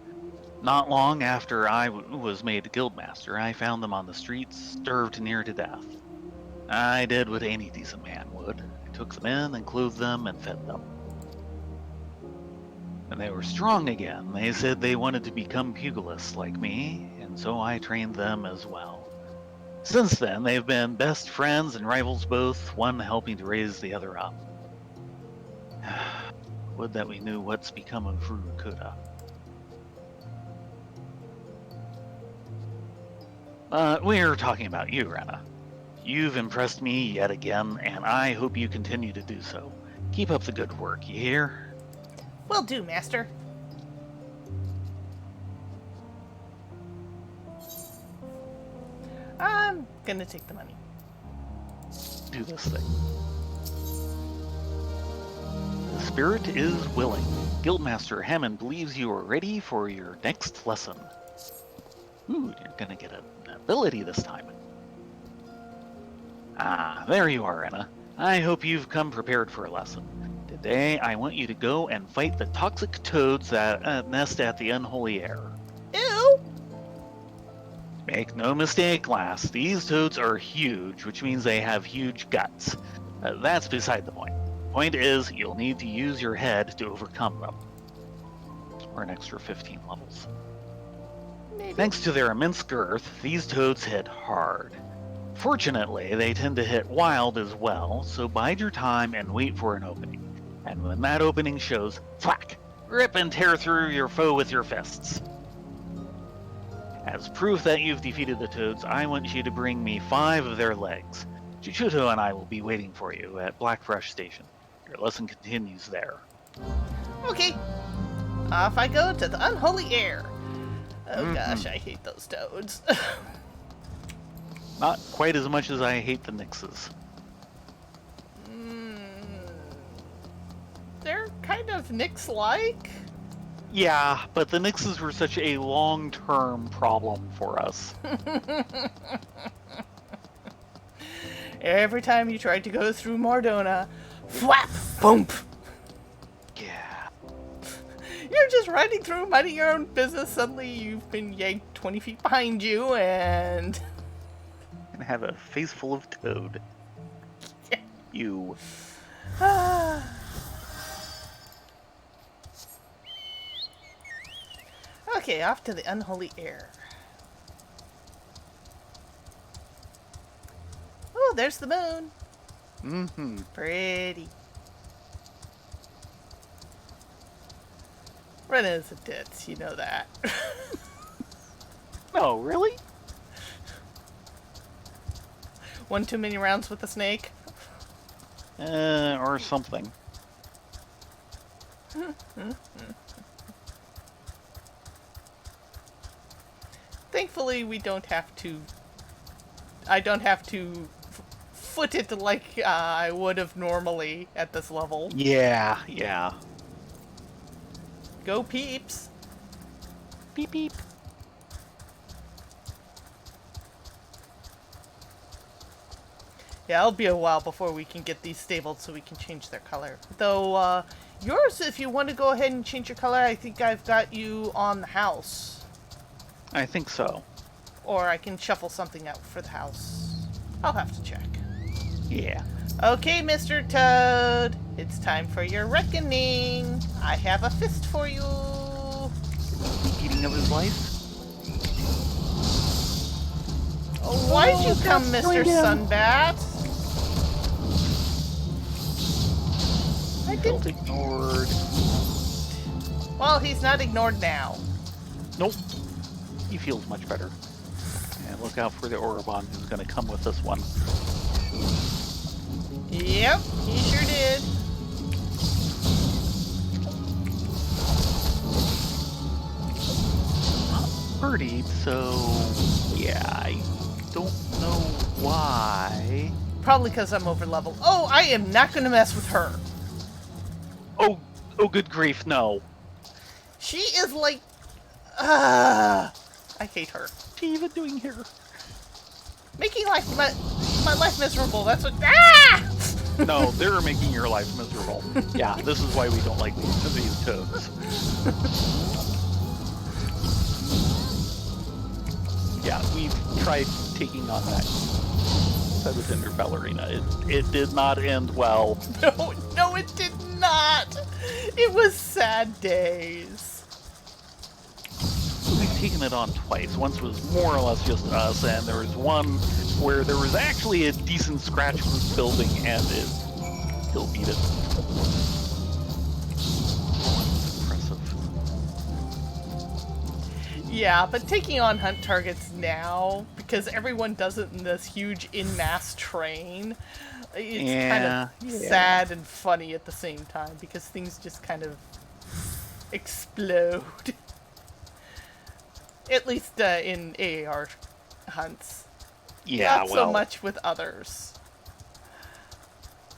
Not long after I was made guildmaster, I found them on the streets, starved near to death. I did what any decent man would. I took them in and clothed them and fed them. When they were strong again, they said they wanted to become pugilists like me, and so I trained them as well. Since then, they've been best friends and rivals both, one helping to raise the other up. Would that we knew what's become of Rurukuta. We're talking about you, Rena. You've impressed me yet again, and I hope you continue to do so. Keep up the good work, you hear? Will do, Master. I'm gonna take the money. Do this thing. The spirit is willing. Guildmaster Hammond believes you are ready for your next lesson. Ooh, you're gonna get an ability this time. Ah, there you are, Anna. I hope you've come prepared for a lesson. Today, I want you to go and fight the toxic toads that nest at the unholy air. Ew! Make no mistake, lass, these toads are huge, which means they have huge guts. That's beside the point. Point is, you'll need to use your head to overcome them. Or an extra 15 levels. Maybe. Thanks to their immense girth, these toads hit hard. Fortunately, they tend to hit wild as well, so bide your time and wait for an opening. And when that opening shows, thwack! Rip and tear through your foe with your fists. As proof that you've defeated the toads, I want you to bring me 5 of their legs. Chuchuto and I will be waiting for you at Blackbrush Station. Your lesson continues there. Okay. Off I go to the unholy air. Oh gosh, I hate those toads. Not quite as much as I hate the Nixes. They're kind of Nyx-like. Yeah, but the Nixes were such a long-term problem for us. Every time you tried to go through Mordona, flap, boom. Yeah. You're just riding through, minding your own business. Suddenly you've been yanked 20 feet behind you and... And have a face full of toad. You. Okay, off to the unholy air. Oh, there's the moon. Pretty. Rena's a ditz, you know that. No, really? One too many rounds with the snake. Or something. Thankfully, we don't have to. I don't have to foot it like I would have normally at this level. Yeah, yeah. Go peeps! Beep beep. Yeah, it'll be a while before we can get these stabled so we can change their color. Though, yours, if you want to go ahead and change your color, I think I've got you on the house. I think so. Or I can shuffle something out for the house. I'll have to check. Yeah. Okay, Mr. Toad. It's time for your reckoning. I have a fist for you. Eating of his life? Oh, why'd you come, that's Mr. going down. Sunbat? I Felt didn't. ignored. Well, he's not ignored now. Nope. He feels much better. And look out for the Orobon who's going to come with this one. Yep, he sure did. Birdied, so yeah, I don't know why. Probably because I'm over leveled. Oh, I am not going to mess with her. Oh, good grief, no. She is like... I hate her. What's she even doing here? Making life my life miserable. That's what... Ah! No, they're making your life miserable. Yeah, this is why we don't like these toads. Yeah, we've tried taking on that Sedacinder ballerina. It did not end well. No, it did not. It was sad days. We've taken it on twice. Once was more or less just us, and there was one where there was actually a decent scratch proof building, and it still beat it. Impressive. Yeah, but taking on hunt targets now, because everyone does it in this huge in masse train, it's kind of sad and funny at the same time, because things just kind of explode. At least in AAR hunts. Yeah, Not so much with others.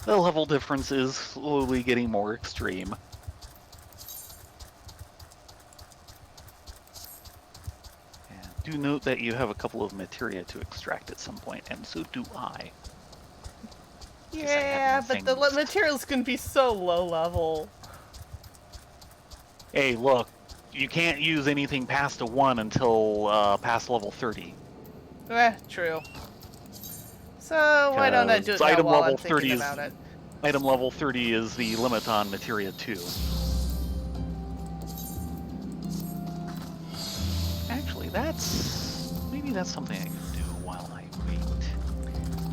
The level difference is slowly getting more extreme. And do note that you have a couple of materia to extract at some point, and so do I. Yeah, but the material's gonna be so low level. Hey, look, you can't use anything past a 1 until past level 30. True. So why don't I do it now item while level I'm thinking 30 is, about it? Item level 30 is the limit on materia 2. Actually, maybe that's something I can do while I wait.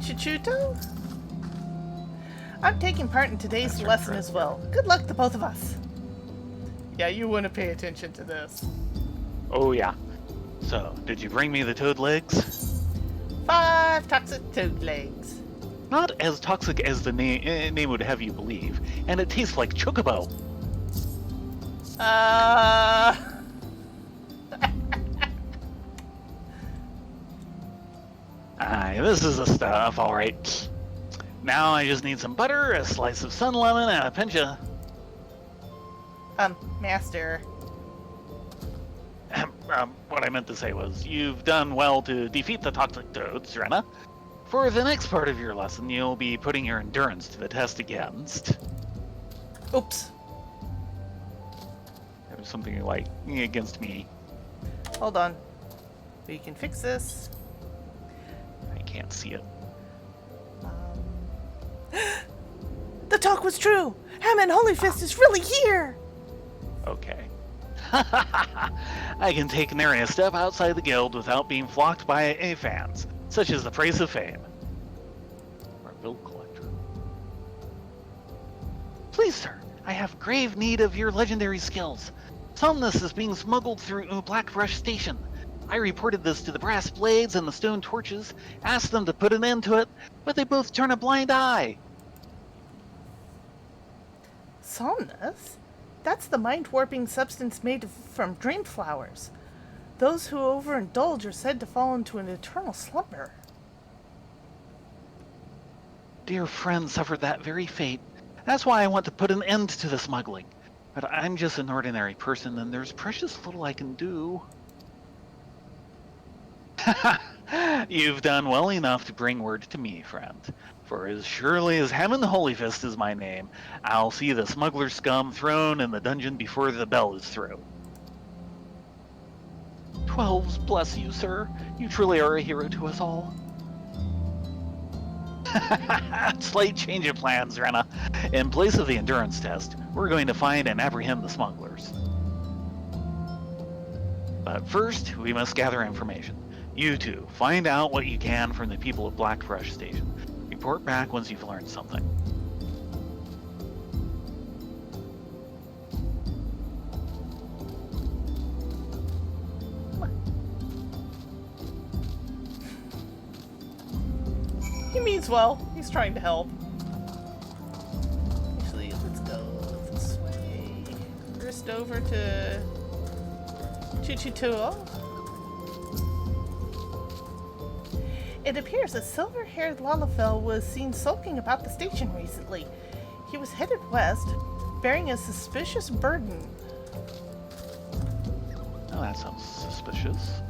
Chichuto? I'm taking part in today's That's lesson right. as well. Good luck to both of us. Yeah, you want to pay attention to this. Oh yeah. So, did you bring me the toad legs? 5 toxic toad legs. Not as toxic as the name would have you believe, and it tastes like chocobo. This is the stuff, alright. Now I just need some butter, a slice of sun lemon, and a pinch of... Master. What I meant to say was, you've done well to defeat the toxic toads, Rena. For the next part of your lesson, you'll be putting your endurance to the test against... Oops. It was something like, against me. Hold on. We can fix this. I can't see it. The talk was true! Hammond Holy Fist is really here! Okay. I can take nary a step outside the guild without being flocked by a fans, such as the praise of fame. Or a bill collector. Please, sir, I have grave need of your legendary skills. Somnus is being smuggled through Blackbrush Station. I reported this to the brass blades and the stone torches, asked them to put an end to it, but they both turn a blind eye. Somnus? That's the mind-warping substance made from dream flowers. Those who overindulge are said to fall into an eternal slumber. Dear friend suffered that very fate. That's why I want to put an end to the smuggling. But I'm just an ordinary person, and there's precious little I can do. You've done well enough to bring word to me, friend. For as surely as Hammond Holyfist is my name, I'll see the smuggler scum thrown in the dungeon before the bell is through. 12s bless you, sir. You truly are a hero to us all. Slight change of plans, Rena. In place of the endurance test, we're going to find and apprehend the smugglers. But first, we must gather information. You two, find out what you can from the people at Blackbrush Station. Report back once you've learned something. He means well. He's trying to help. Actually, let's go this way. First over to Chuchituo. It appears a silver-haired Lalafell was seen sulking about the station recently. He was headed west, bearing a suspicious burden. Oh, that sounds suspicious.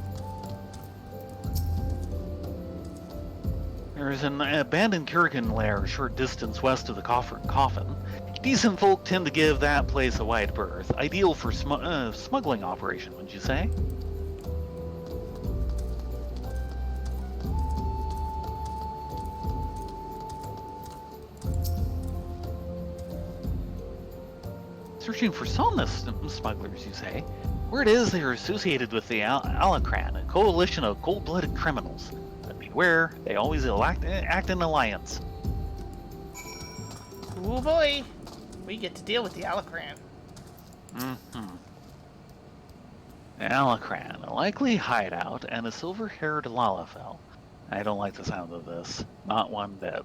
There's an abandoned Kurgan lair a short distance west of the coffin. Decent folk tend to give that place a wide berth. Ideal for smuggling operation, wouldn't you say? Searching for Somnus smugglers, you say? Word is they are associated with the Alacran, a coalition of cold-blooded criminals. But beware, they always act in alliance. Oh boy, we get to deal with the Alacran. Mm-hmm. Alacran, a likely hideout, and a silver-haired Lalafell. I don't like the sound of this. Not one bit.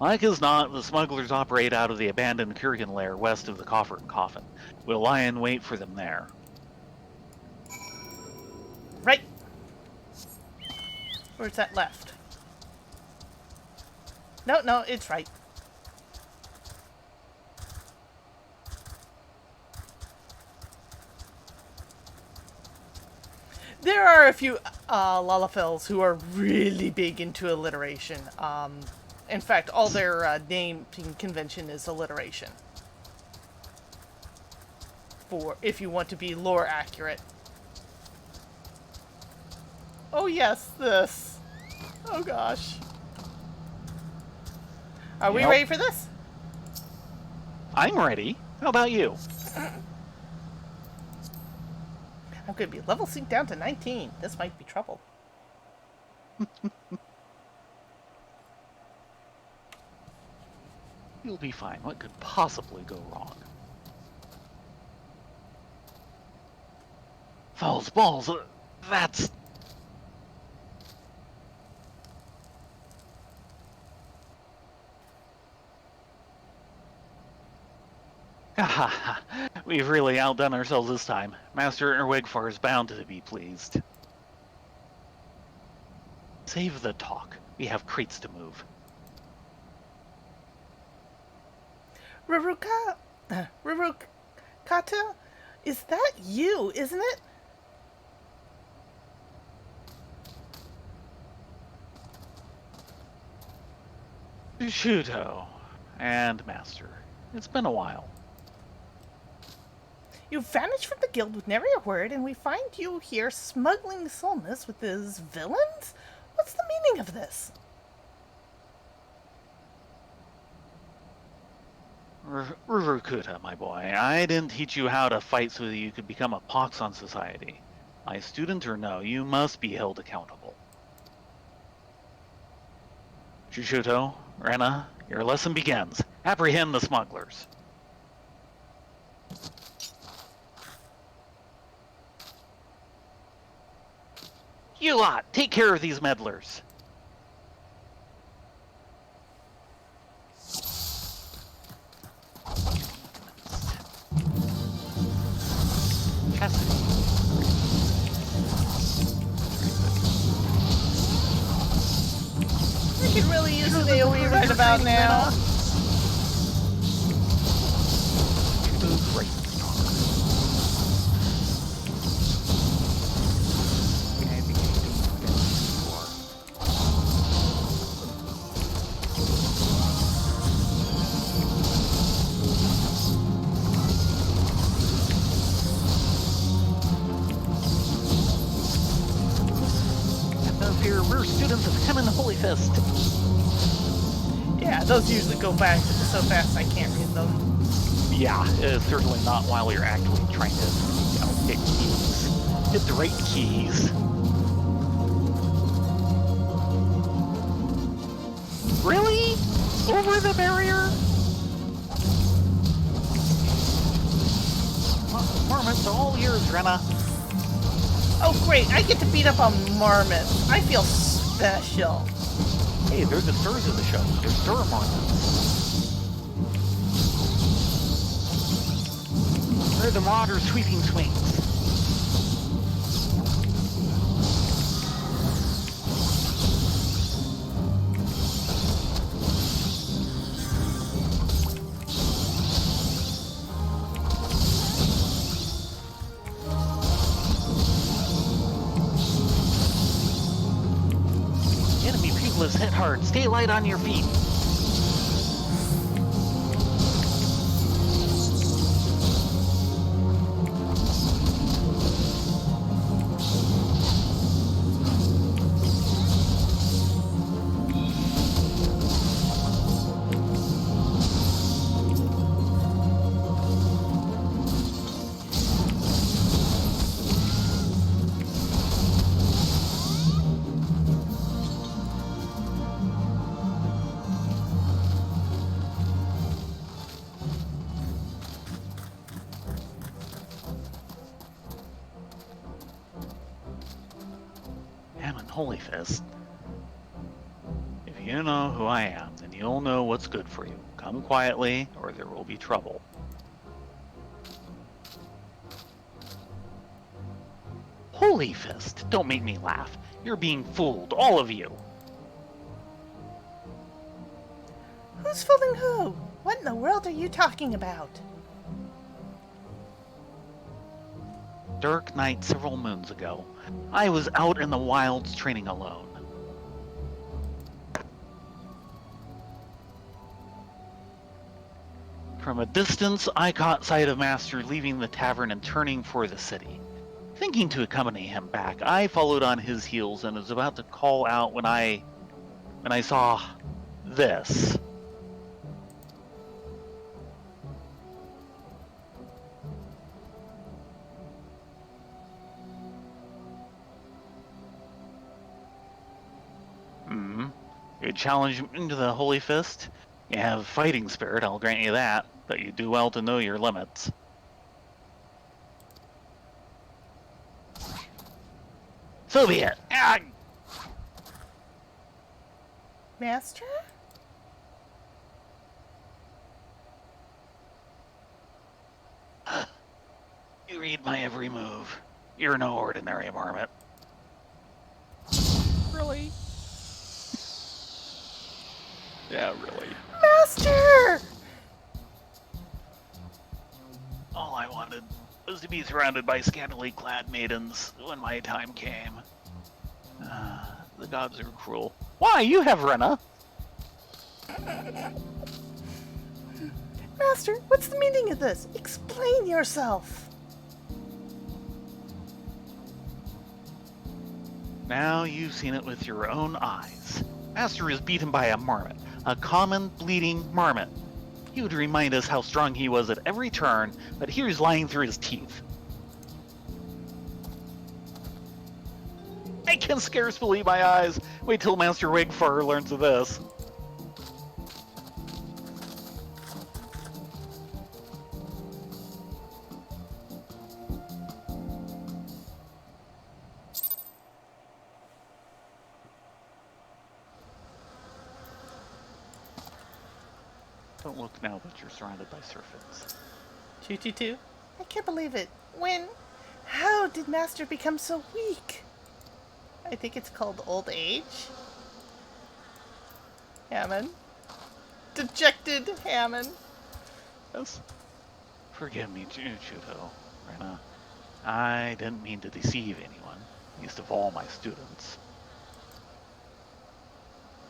Like as not, the smugglers operate out of the abandoned Kurgan lair west of the coffin. We'll lie in wait for them there. Right. Where's that left? No, it's right. There are a few Lalafells who are really big into alliteration. In fact, all their naming convention is alliteration. For if you want to be lore accurate. Oh yes, this. Oh gosh. Are we Yep. ready for this? I'm ready. How about you? I'm going to be level synced down to 19. This might be trouble. You'll be fine. What could possibly go wrong? Falls balls. That's... We've really outdone ourselves this time. Master Erwigfar is bound to be pleased. Save the talk. We have crates to move. Rurukata? Is that you, isn't it? Shuto and Master. It's been a while. You vanished from the guild with nary a word, and we find you here smuggling Solnus with his villains? What's the meaning of this? Rurukuta, my boy, I didn't teach you how to fight so that you could become a pox on society. My student or no, you must be held accountable. Shushuto, Rena, your lesson begins. Apprehend the smugglers. You lot, take care of these meddlers. Chastity. I could really use an AoE right about now. Great star. Okay, I think I can do before. Have no fear, we're students of Him and Holy Fist. Yeah, those usually go back so fast I can't read them. Yeah, certainly not while you're actually trying to, hit keys. Hit the right keys. Really? Over the barrier? Marmots, all yours, Rena. Oh great, I get to beat up on marmots. I feel special. Hey, they're the stars of the show. They're star marmots. They're the Marauders' sweeping swings. Enemy pupils hit hard. Stay light on your feet. Hammond Holy Fist. If you know who I am, then you'll know what's good for you. Come quietly, or there will be trouble. Holy Fist, don't make me laugh. You're being fooled, all of you. Who's fooling who? What in the world are you talking about? Dark night several moons ago, I was out in the wilds training alone. From a distance, I caught sight of Master leaving the tavern and turning for the city. Thinking to accompany him back, I followed on his heels and was about to call out when I saw this. You challenge him into the Holy Fist. You have fighting spirit, I'll grant you that, but you do well to know your limits. So be it. Ah! Master? You read my every move. You're no ordinary marmot. Really? Yeah, really. Master! All I wanted was to be surrounded by scantily clad maidens when my time came. The gods are cruel. Why, you have Rena? Master, what's the meaning of this? Explain yourself. Now you've seen it with your own eyes. Master is beaten by a marmot, a common bleeding marmot. He would remind us how strong he was at every turn, but here's lying through his teeth. I can scarce believe my eyes. Wait till Master Wigfar learns of this. Don't look now that you're surrounded by serpents. 222. I can't believe it. When? How did Master become so weak? I think it's called old age. Hammond. Dejected Hammond. Yes. Forgive me, Chuto, Rena. I didn't mean to deceive anyone, least of all my students.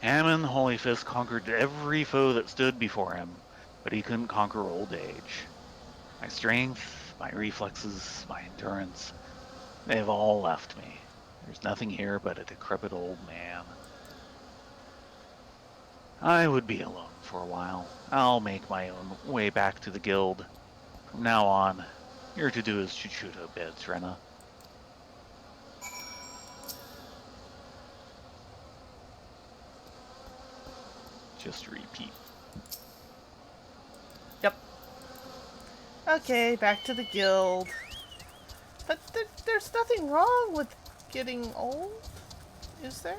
Hammond Holy Fist conquered every foe that stood before him, but he couldn't conquer old age. My strength, my reflexes, my endurance, they've all left me. There's nothing here but a decrepit old man. I would be alone for a while. I'll make my own way back to the guild. From now on, you're to do as Chuchuto bids, Rena. Just repeat. Yep. Okay, back to the guild. But there's nothing wrong with getting old, is there?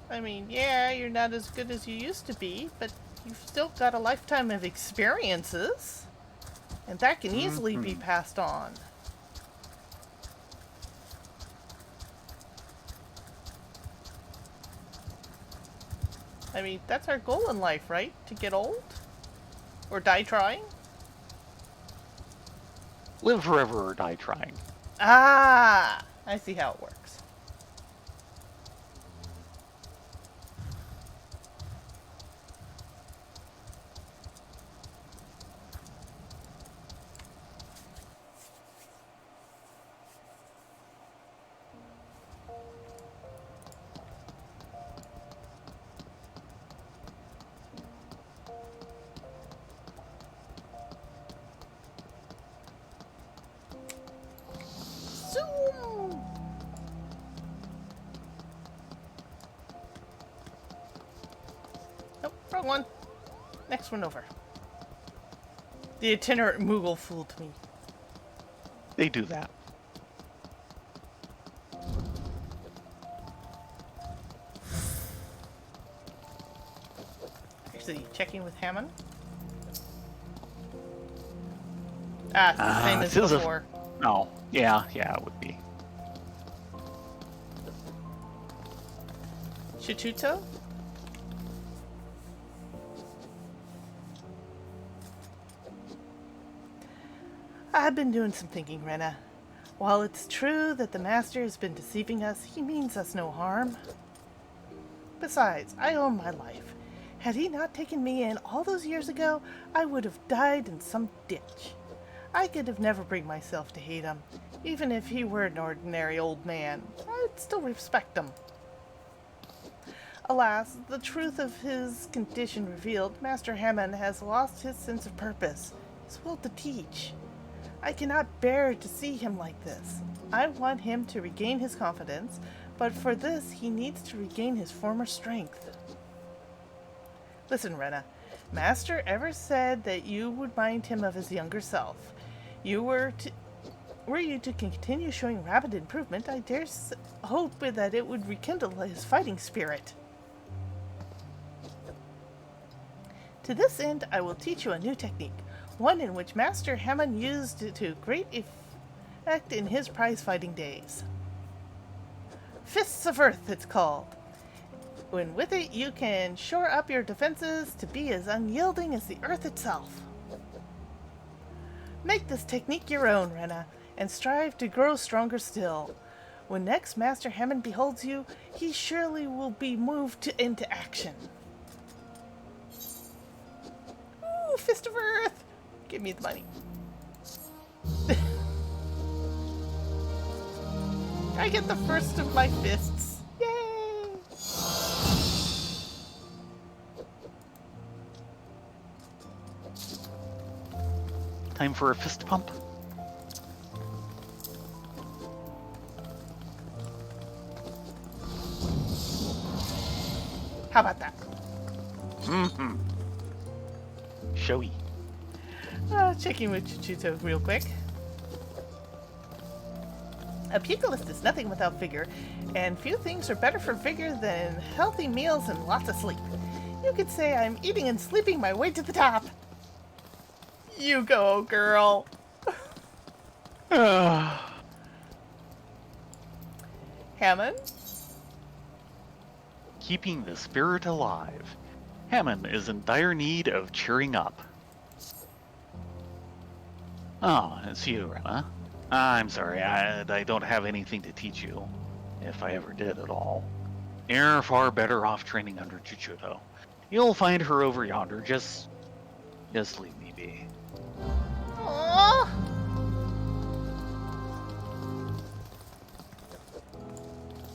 I mean, yeah, you're not as good as you used to be, but you've still got a lifetime of experiences. And that can easily be passed on. I mean, that's our goal in life, right? To get old? Or die trying? Live forever or die trying. Ah! I see how it works. Zoom! Nope, wrong one. Next one over. The itinerant Moogle fooled me. They do that. Actually, checking with Hammond. Ah, it's the same as this is a- before. Oh, yeah, it would be. Chituto? I've been doing some thinking, Rena. While it's true that the Master has been deceiving us, he means us no harm. Besides, I owe him my life. Had he not taken me in all those years ago, I would have died in some ditch. I could have never bring myself to hate him. Even if he were an ordinary old man, I'd still respect him. Alas, the truth of his condition revealed, Master Hammond has lost his sense of purpose, his will to teach. I cannot bear to see him like this. I want him to regain his confidence, but for this he needs to regain his former strength. Listen, Rena, Master ever said that you would mind him of his younger self. Were you to continue showing rapid improvement, I dare hope that it would rekindle his fighting spirit. To this end, I will teach you a new technique, one in which Master Hammond used to great effect in his prize-fighting days. Fists of Earth, it's called. When with it, you can shore up your defenses to be as unyielding as the earth itself. Make this technique your own, Rena, and strive to grow stronger still. When next Master Hammond beholds you, he surely will be moved into action. Ooh, Fist of Earth! Give me the money. I get the first of my fists. Yay! Time for a fist pump. How about that? Mm-hmm. Showy. Checking with Chuchuto real quick. A pugilist is nothing without vigor, and few things are better for vigor than healthy meals and lots of sleep. You could say I'm eating and sleeping my way to the top. You go, girl. Hammond? Keeping the spirit alive. Hammond is in dire need of cheering up. Oh, it's you, Rena. I'm sorry, I don't have anything to teach you, if I ever did at all. You're far better off training under Chuchuto. You'll find her over yonder, just leave me be. Aww.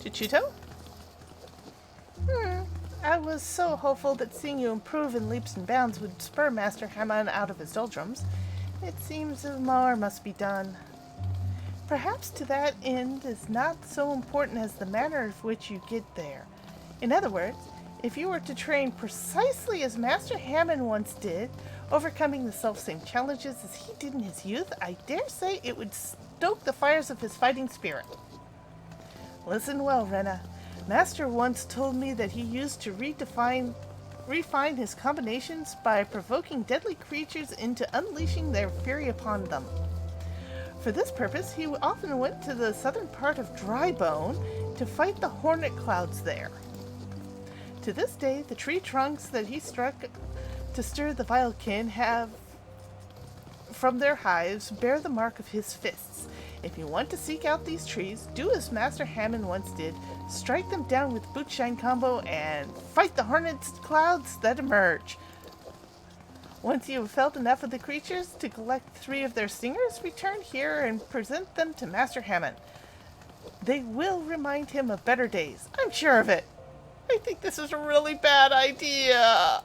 Chuchuto? I was so hopeful that seeing you improve in leaps and bounds would spur Master Hammond out of his doldrums. It seems more must be done. Perhaps to that end is not so important as the manner of which you get there. In other words, if you were to train precisely as Master Hammond once did, overcoming the self-same challenges as he did in his youth, I dare say it would stoke the fires of his fighting spirit. Listen well, Rena. Master once told me that he used to refine his combinations by provoking deadly creatures into unleashing their fury upon them. For this purpose, he often went to the southern part of Drybone to fight the hornet clouds there. To this day, the tree trunks that he struck to stir the Vilekin have, from their hives, bear the mark of his fists. If you want to seek out these trees, do as Master Hammond once did, strike them down with bootshine combo and fight the hornet clouds that emerge. Once you have felt enough of the creatures to collect 3 of their stingers, return here and present them to Master Hammond. They will remind him of better days. I'm sure of it. I think this is a really bad idea.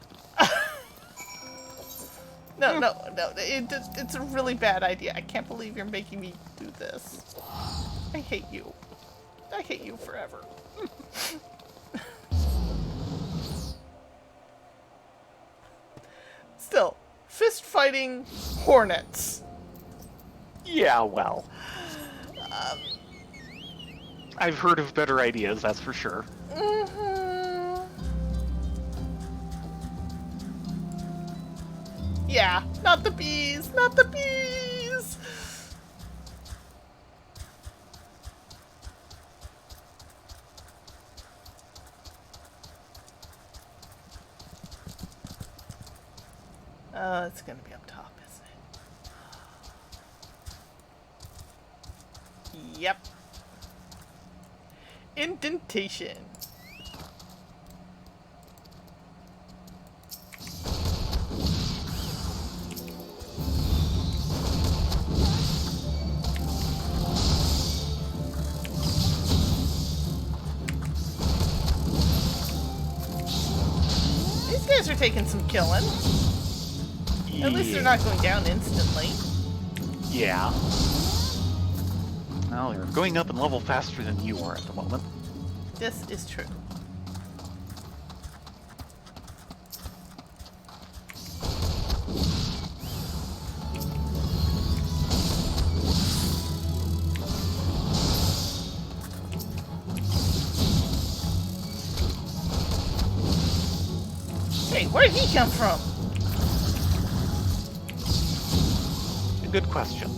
No, it's a really bad idea. I can't believe you're making me do this. I hate you. I hate you forever. Still, fist fighting hornets. Yeah, well. I've heard of better ideas, that's for sure. Yeah, not the bees, not the bees. Oh, it's gonna be up top, isn't it? Yep. Indentation. These guys are taking some killing. At least they're not going down instantly. Yeah. Well, they're going up in level faster than you are at the moment. This is true. Hey, where'd he come from? A good question.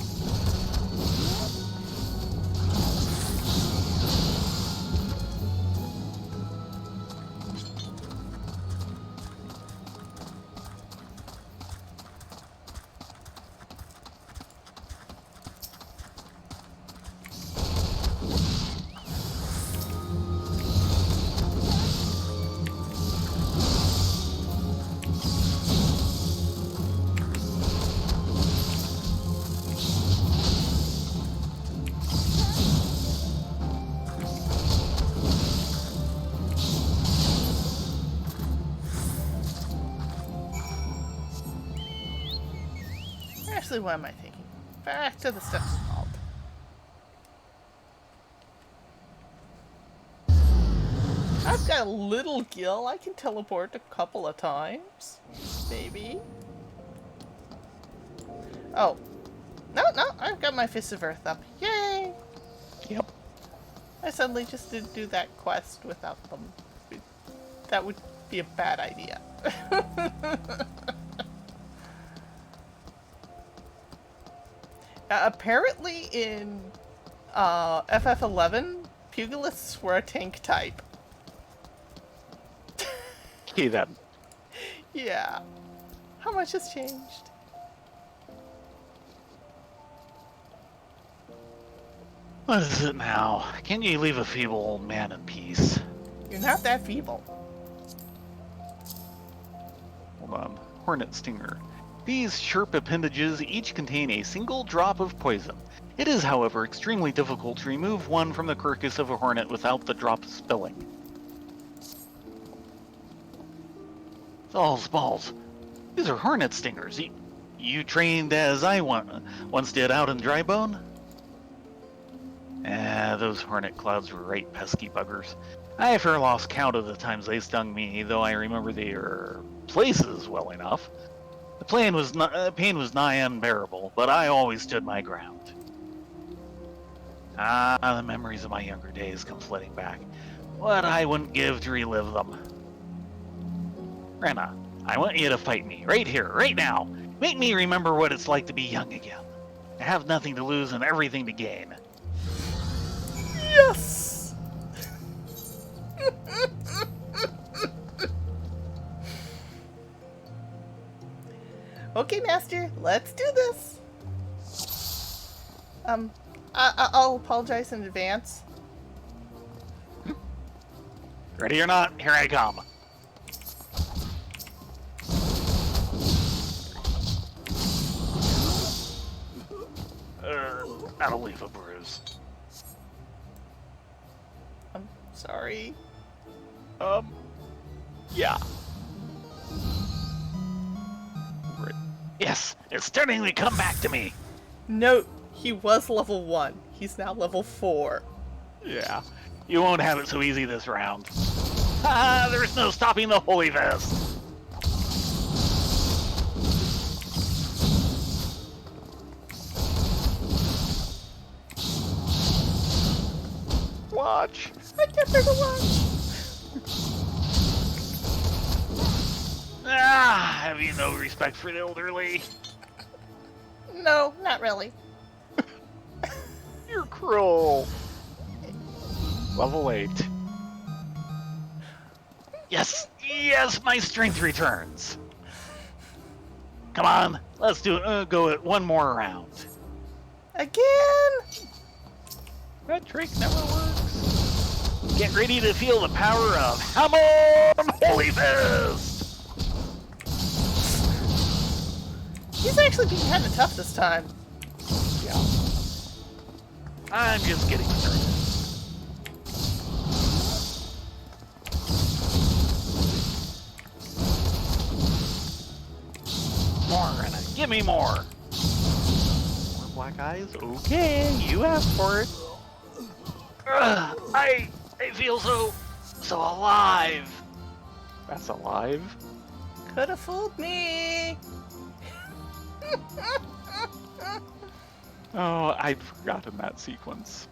Actually, what am I thinking? Back to the steps of Malt. I've got a little gill. I can teleport a couple of times. Maybe. Oh. No, I've got my Fist of Earth up. Yay! Yep. I suddenly just didn't do that quest without them. That would Be a bad idea. Apparently in FF11, pugilists were a tank type. Okay then. Yeah. How much has changed? What is it now? Can you leave a feeble old man in peace? You're not that feeble. Hold on. Hornet Stinger. These sharp appendages each contain a single drop of poison. It is, however, extremely difficult to remove one from the carcass of a hornet without the drop spilling. Balls. These are hornet stingers. You trained as I once did out in Drybone? Those hornet clouds were right pesky buggers. I fair lost count of the times they stung me, though I remember their places well enough. The pain was nigh unbearable, but I always stood my ground. The memories of my younger days come flooding back. What I wouldn't give to relive them. Rena, I want you to fight me, right here, right now. Make me remember what it's like to be young again. I have nothing to lose and everything to gain. Yes! Okay, Master, let's do this. I'll apologize in advance. Ready or not, here I come. That'll leave a bruise. I'm sorry. Yeah. Right. Yes, it's starting to come back to me. Note, he was level 1. He's now level 4. Yeah. You won't have it so easy this round. There's no stopping the Holy Fist. Watch. I can't bear to watch. Have you no respect for the elderly? No, not really. You're cruel. Level 8. Yes, my strength returns. Come on, let's do it. Go it one more round. Again? That trick never works. Get ready to feel the power of Hamon Holy Fist. He's actually being kind of tough this time. Yeah. I'm just getting started. More, Rena. Give me more. More black eyes? Okay, you asked for it. I feel so alive. That's alive? Could have fooled me. Oh, I'd forgotten that sequence.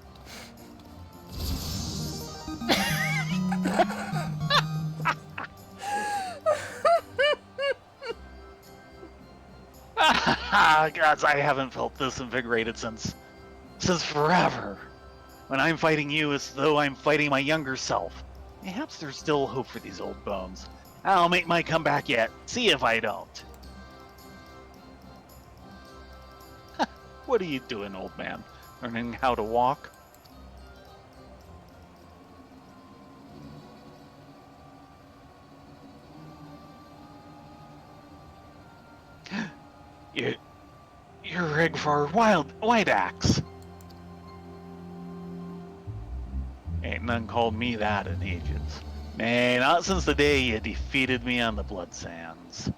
Gods, I haven't felt this invigorated since forever. When I'm fighting you, it's as though I'm fighting my younger self. Perhaps there's still hope for these old bones. I'll make my comeback yet. See if I don't. What are you doing, old man? Learning how to walk? You're Rigvar White Axe. Ain't none called me that in ages. Nay, not since the day you defeated me on the Blood Sands.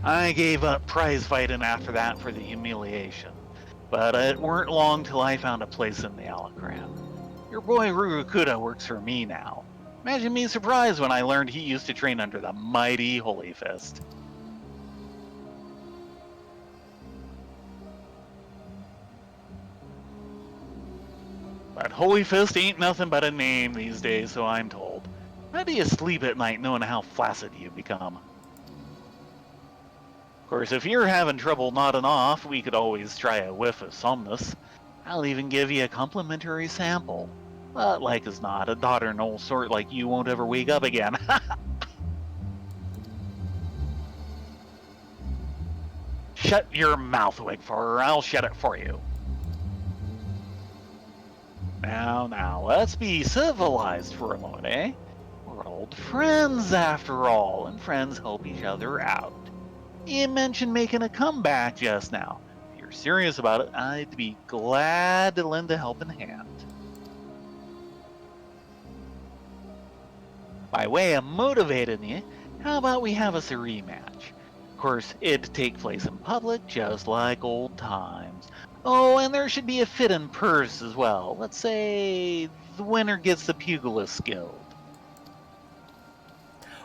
I gave up prize fighting after that for the humiliation, but it weren't long till I found a place in the Alakran. Your boy Rurukuda works for me now. Imagine me surprised when I learned he used to train under the mighty Holy Fist. But Holy Fist ain't nothing but a name these days, so I'm told. How do you sleep at night knowing how flaccid you become? Of course, if you're having trouble nodding off, we could always try a whiff of Somnus. I'll even give you a complimentary sample. But like as not, a daughter no sort like you won't ever wake up again. Shut your mouth, Wigfor, or I'll shut it for you. Now, let's be civilized for a moment, eh? We're old friends after all, and friends help each other out. You mentioned making a comeback just now. If you're serious about it, I'd be glad to lend a helping hand. By way of motivating you, how about we have us a rematch? Of course, it'd take place in public, just like old times. Oh, and there should be a fit-in purse as well. Let's say the winner gets the Pugilist Guild.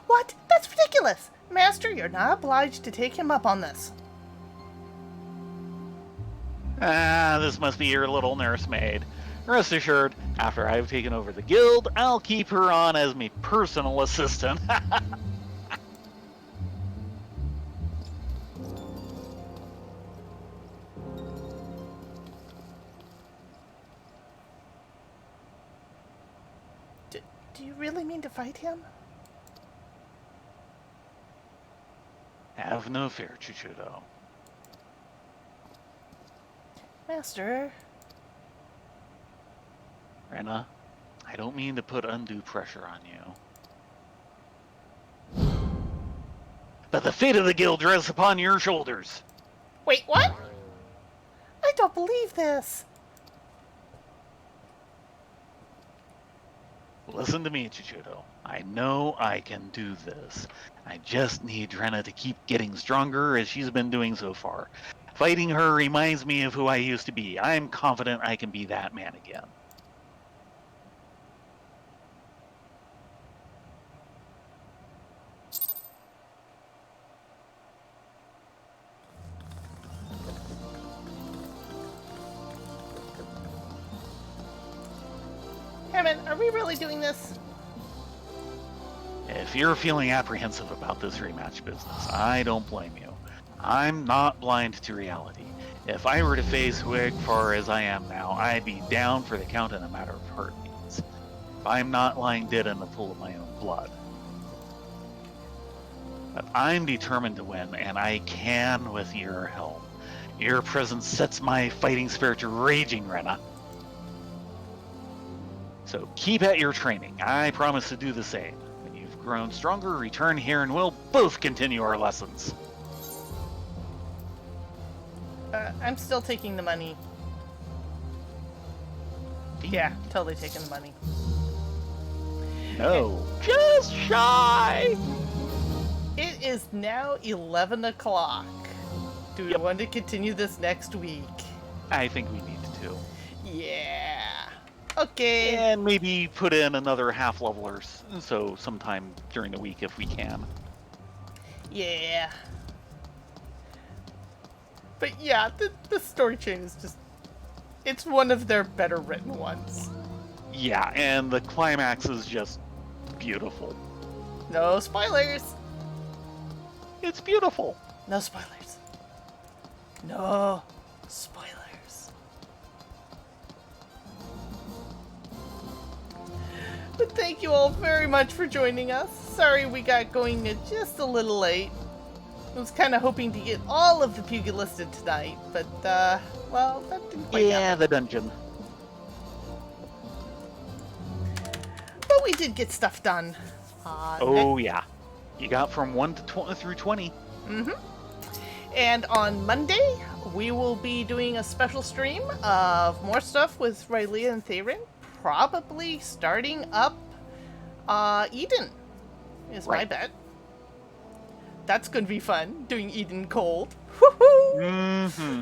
What? That's ridiculous! Master, you're not obliged to take him up on this. This must be your little nursemaid. Rest assured, after I've taken over the guild, I'll keep her on as my personal assistant. Do you really mean to fight him? Have no fear, Chuchudo. Master. Rena, I don't mean to put undue pressure on you. But the fate of the guild rests upon your shoulders. Wait, what? I don't believe this. Listen to me, Chuchudo. I know I can do this. I just need Rena to keep getting stronger as she's been doing so far. Fighting her reminds me of who I used to be. I'm confident I can be that man again. Hammond, are we really doing this? If you're feeling apprehensive about this rematch business, I don't blame you. I'm not blind to reality. If I were to face Wigfor as I am now, I'd be down for the count in a matter of heartbeats. If I'm not lying dead in the pool of my own blood. But I'm determined to win, and I can with your help. Your presence sets my fighting spirit raging, Rena. So keep at your training. I promise to do the same. When you've grown stronger, return here and we'll both continue our lessons. I'm still taking the money. Yeah, totally taking the money. No, just shy. It is now 11 o'clock. Do we want to continue this next week? I think we need to. Yeah. Okay. And maybe put in another half levelers, so sometime during the week if we can. Yeah. But yeah, the story chain is just... It's one of their better written ones. Yeah, and the climax is just beautiful. No spoilers! It's beautiful. No spoilers. No spoilers. But thank you all very much for joining us. Sorry we got going just a little late. I was kind of hoping to get all of the Pugilisted tonight, but, well, that didn't quite happen. The dungeon. But we did get stuff done. Yeah. You got from 1 to through 20. Mm-hmm. And on Monday, we will be doing a special stream of more stuff with Rylea and Theron. Probably starting up Eden, is my bet. That's going to be fun, doing Eden cold. Woohoo! Mm-hmm.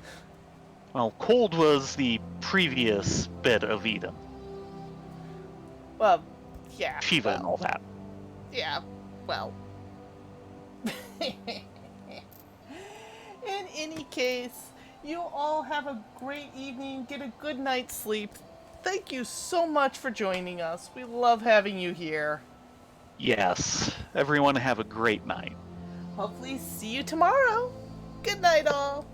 Well, cold was the previous bit of Eden. Well, yeah. Shiva well, and all that. Yeah, well. In any case, you all have a great evening. Get a good night's sleep. thank you so much for joining us. We love having you here. Yes. Everyone have a great night. Hopefully see you tomorrow. Good night, all.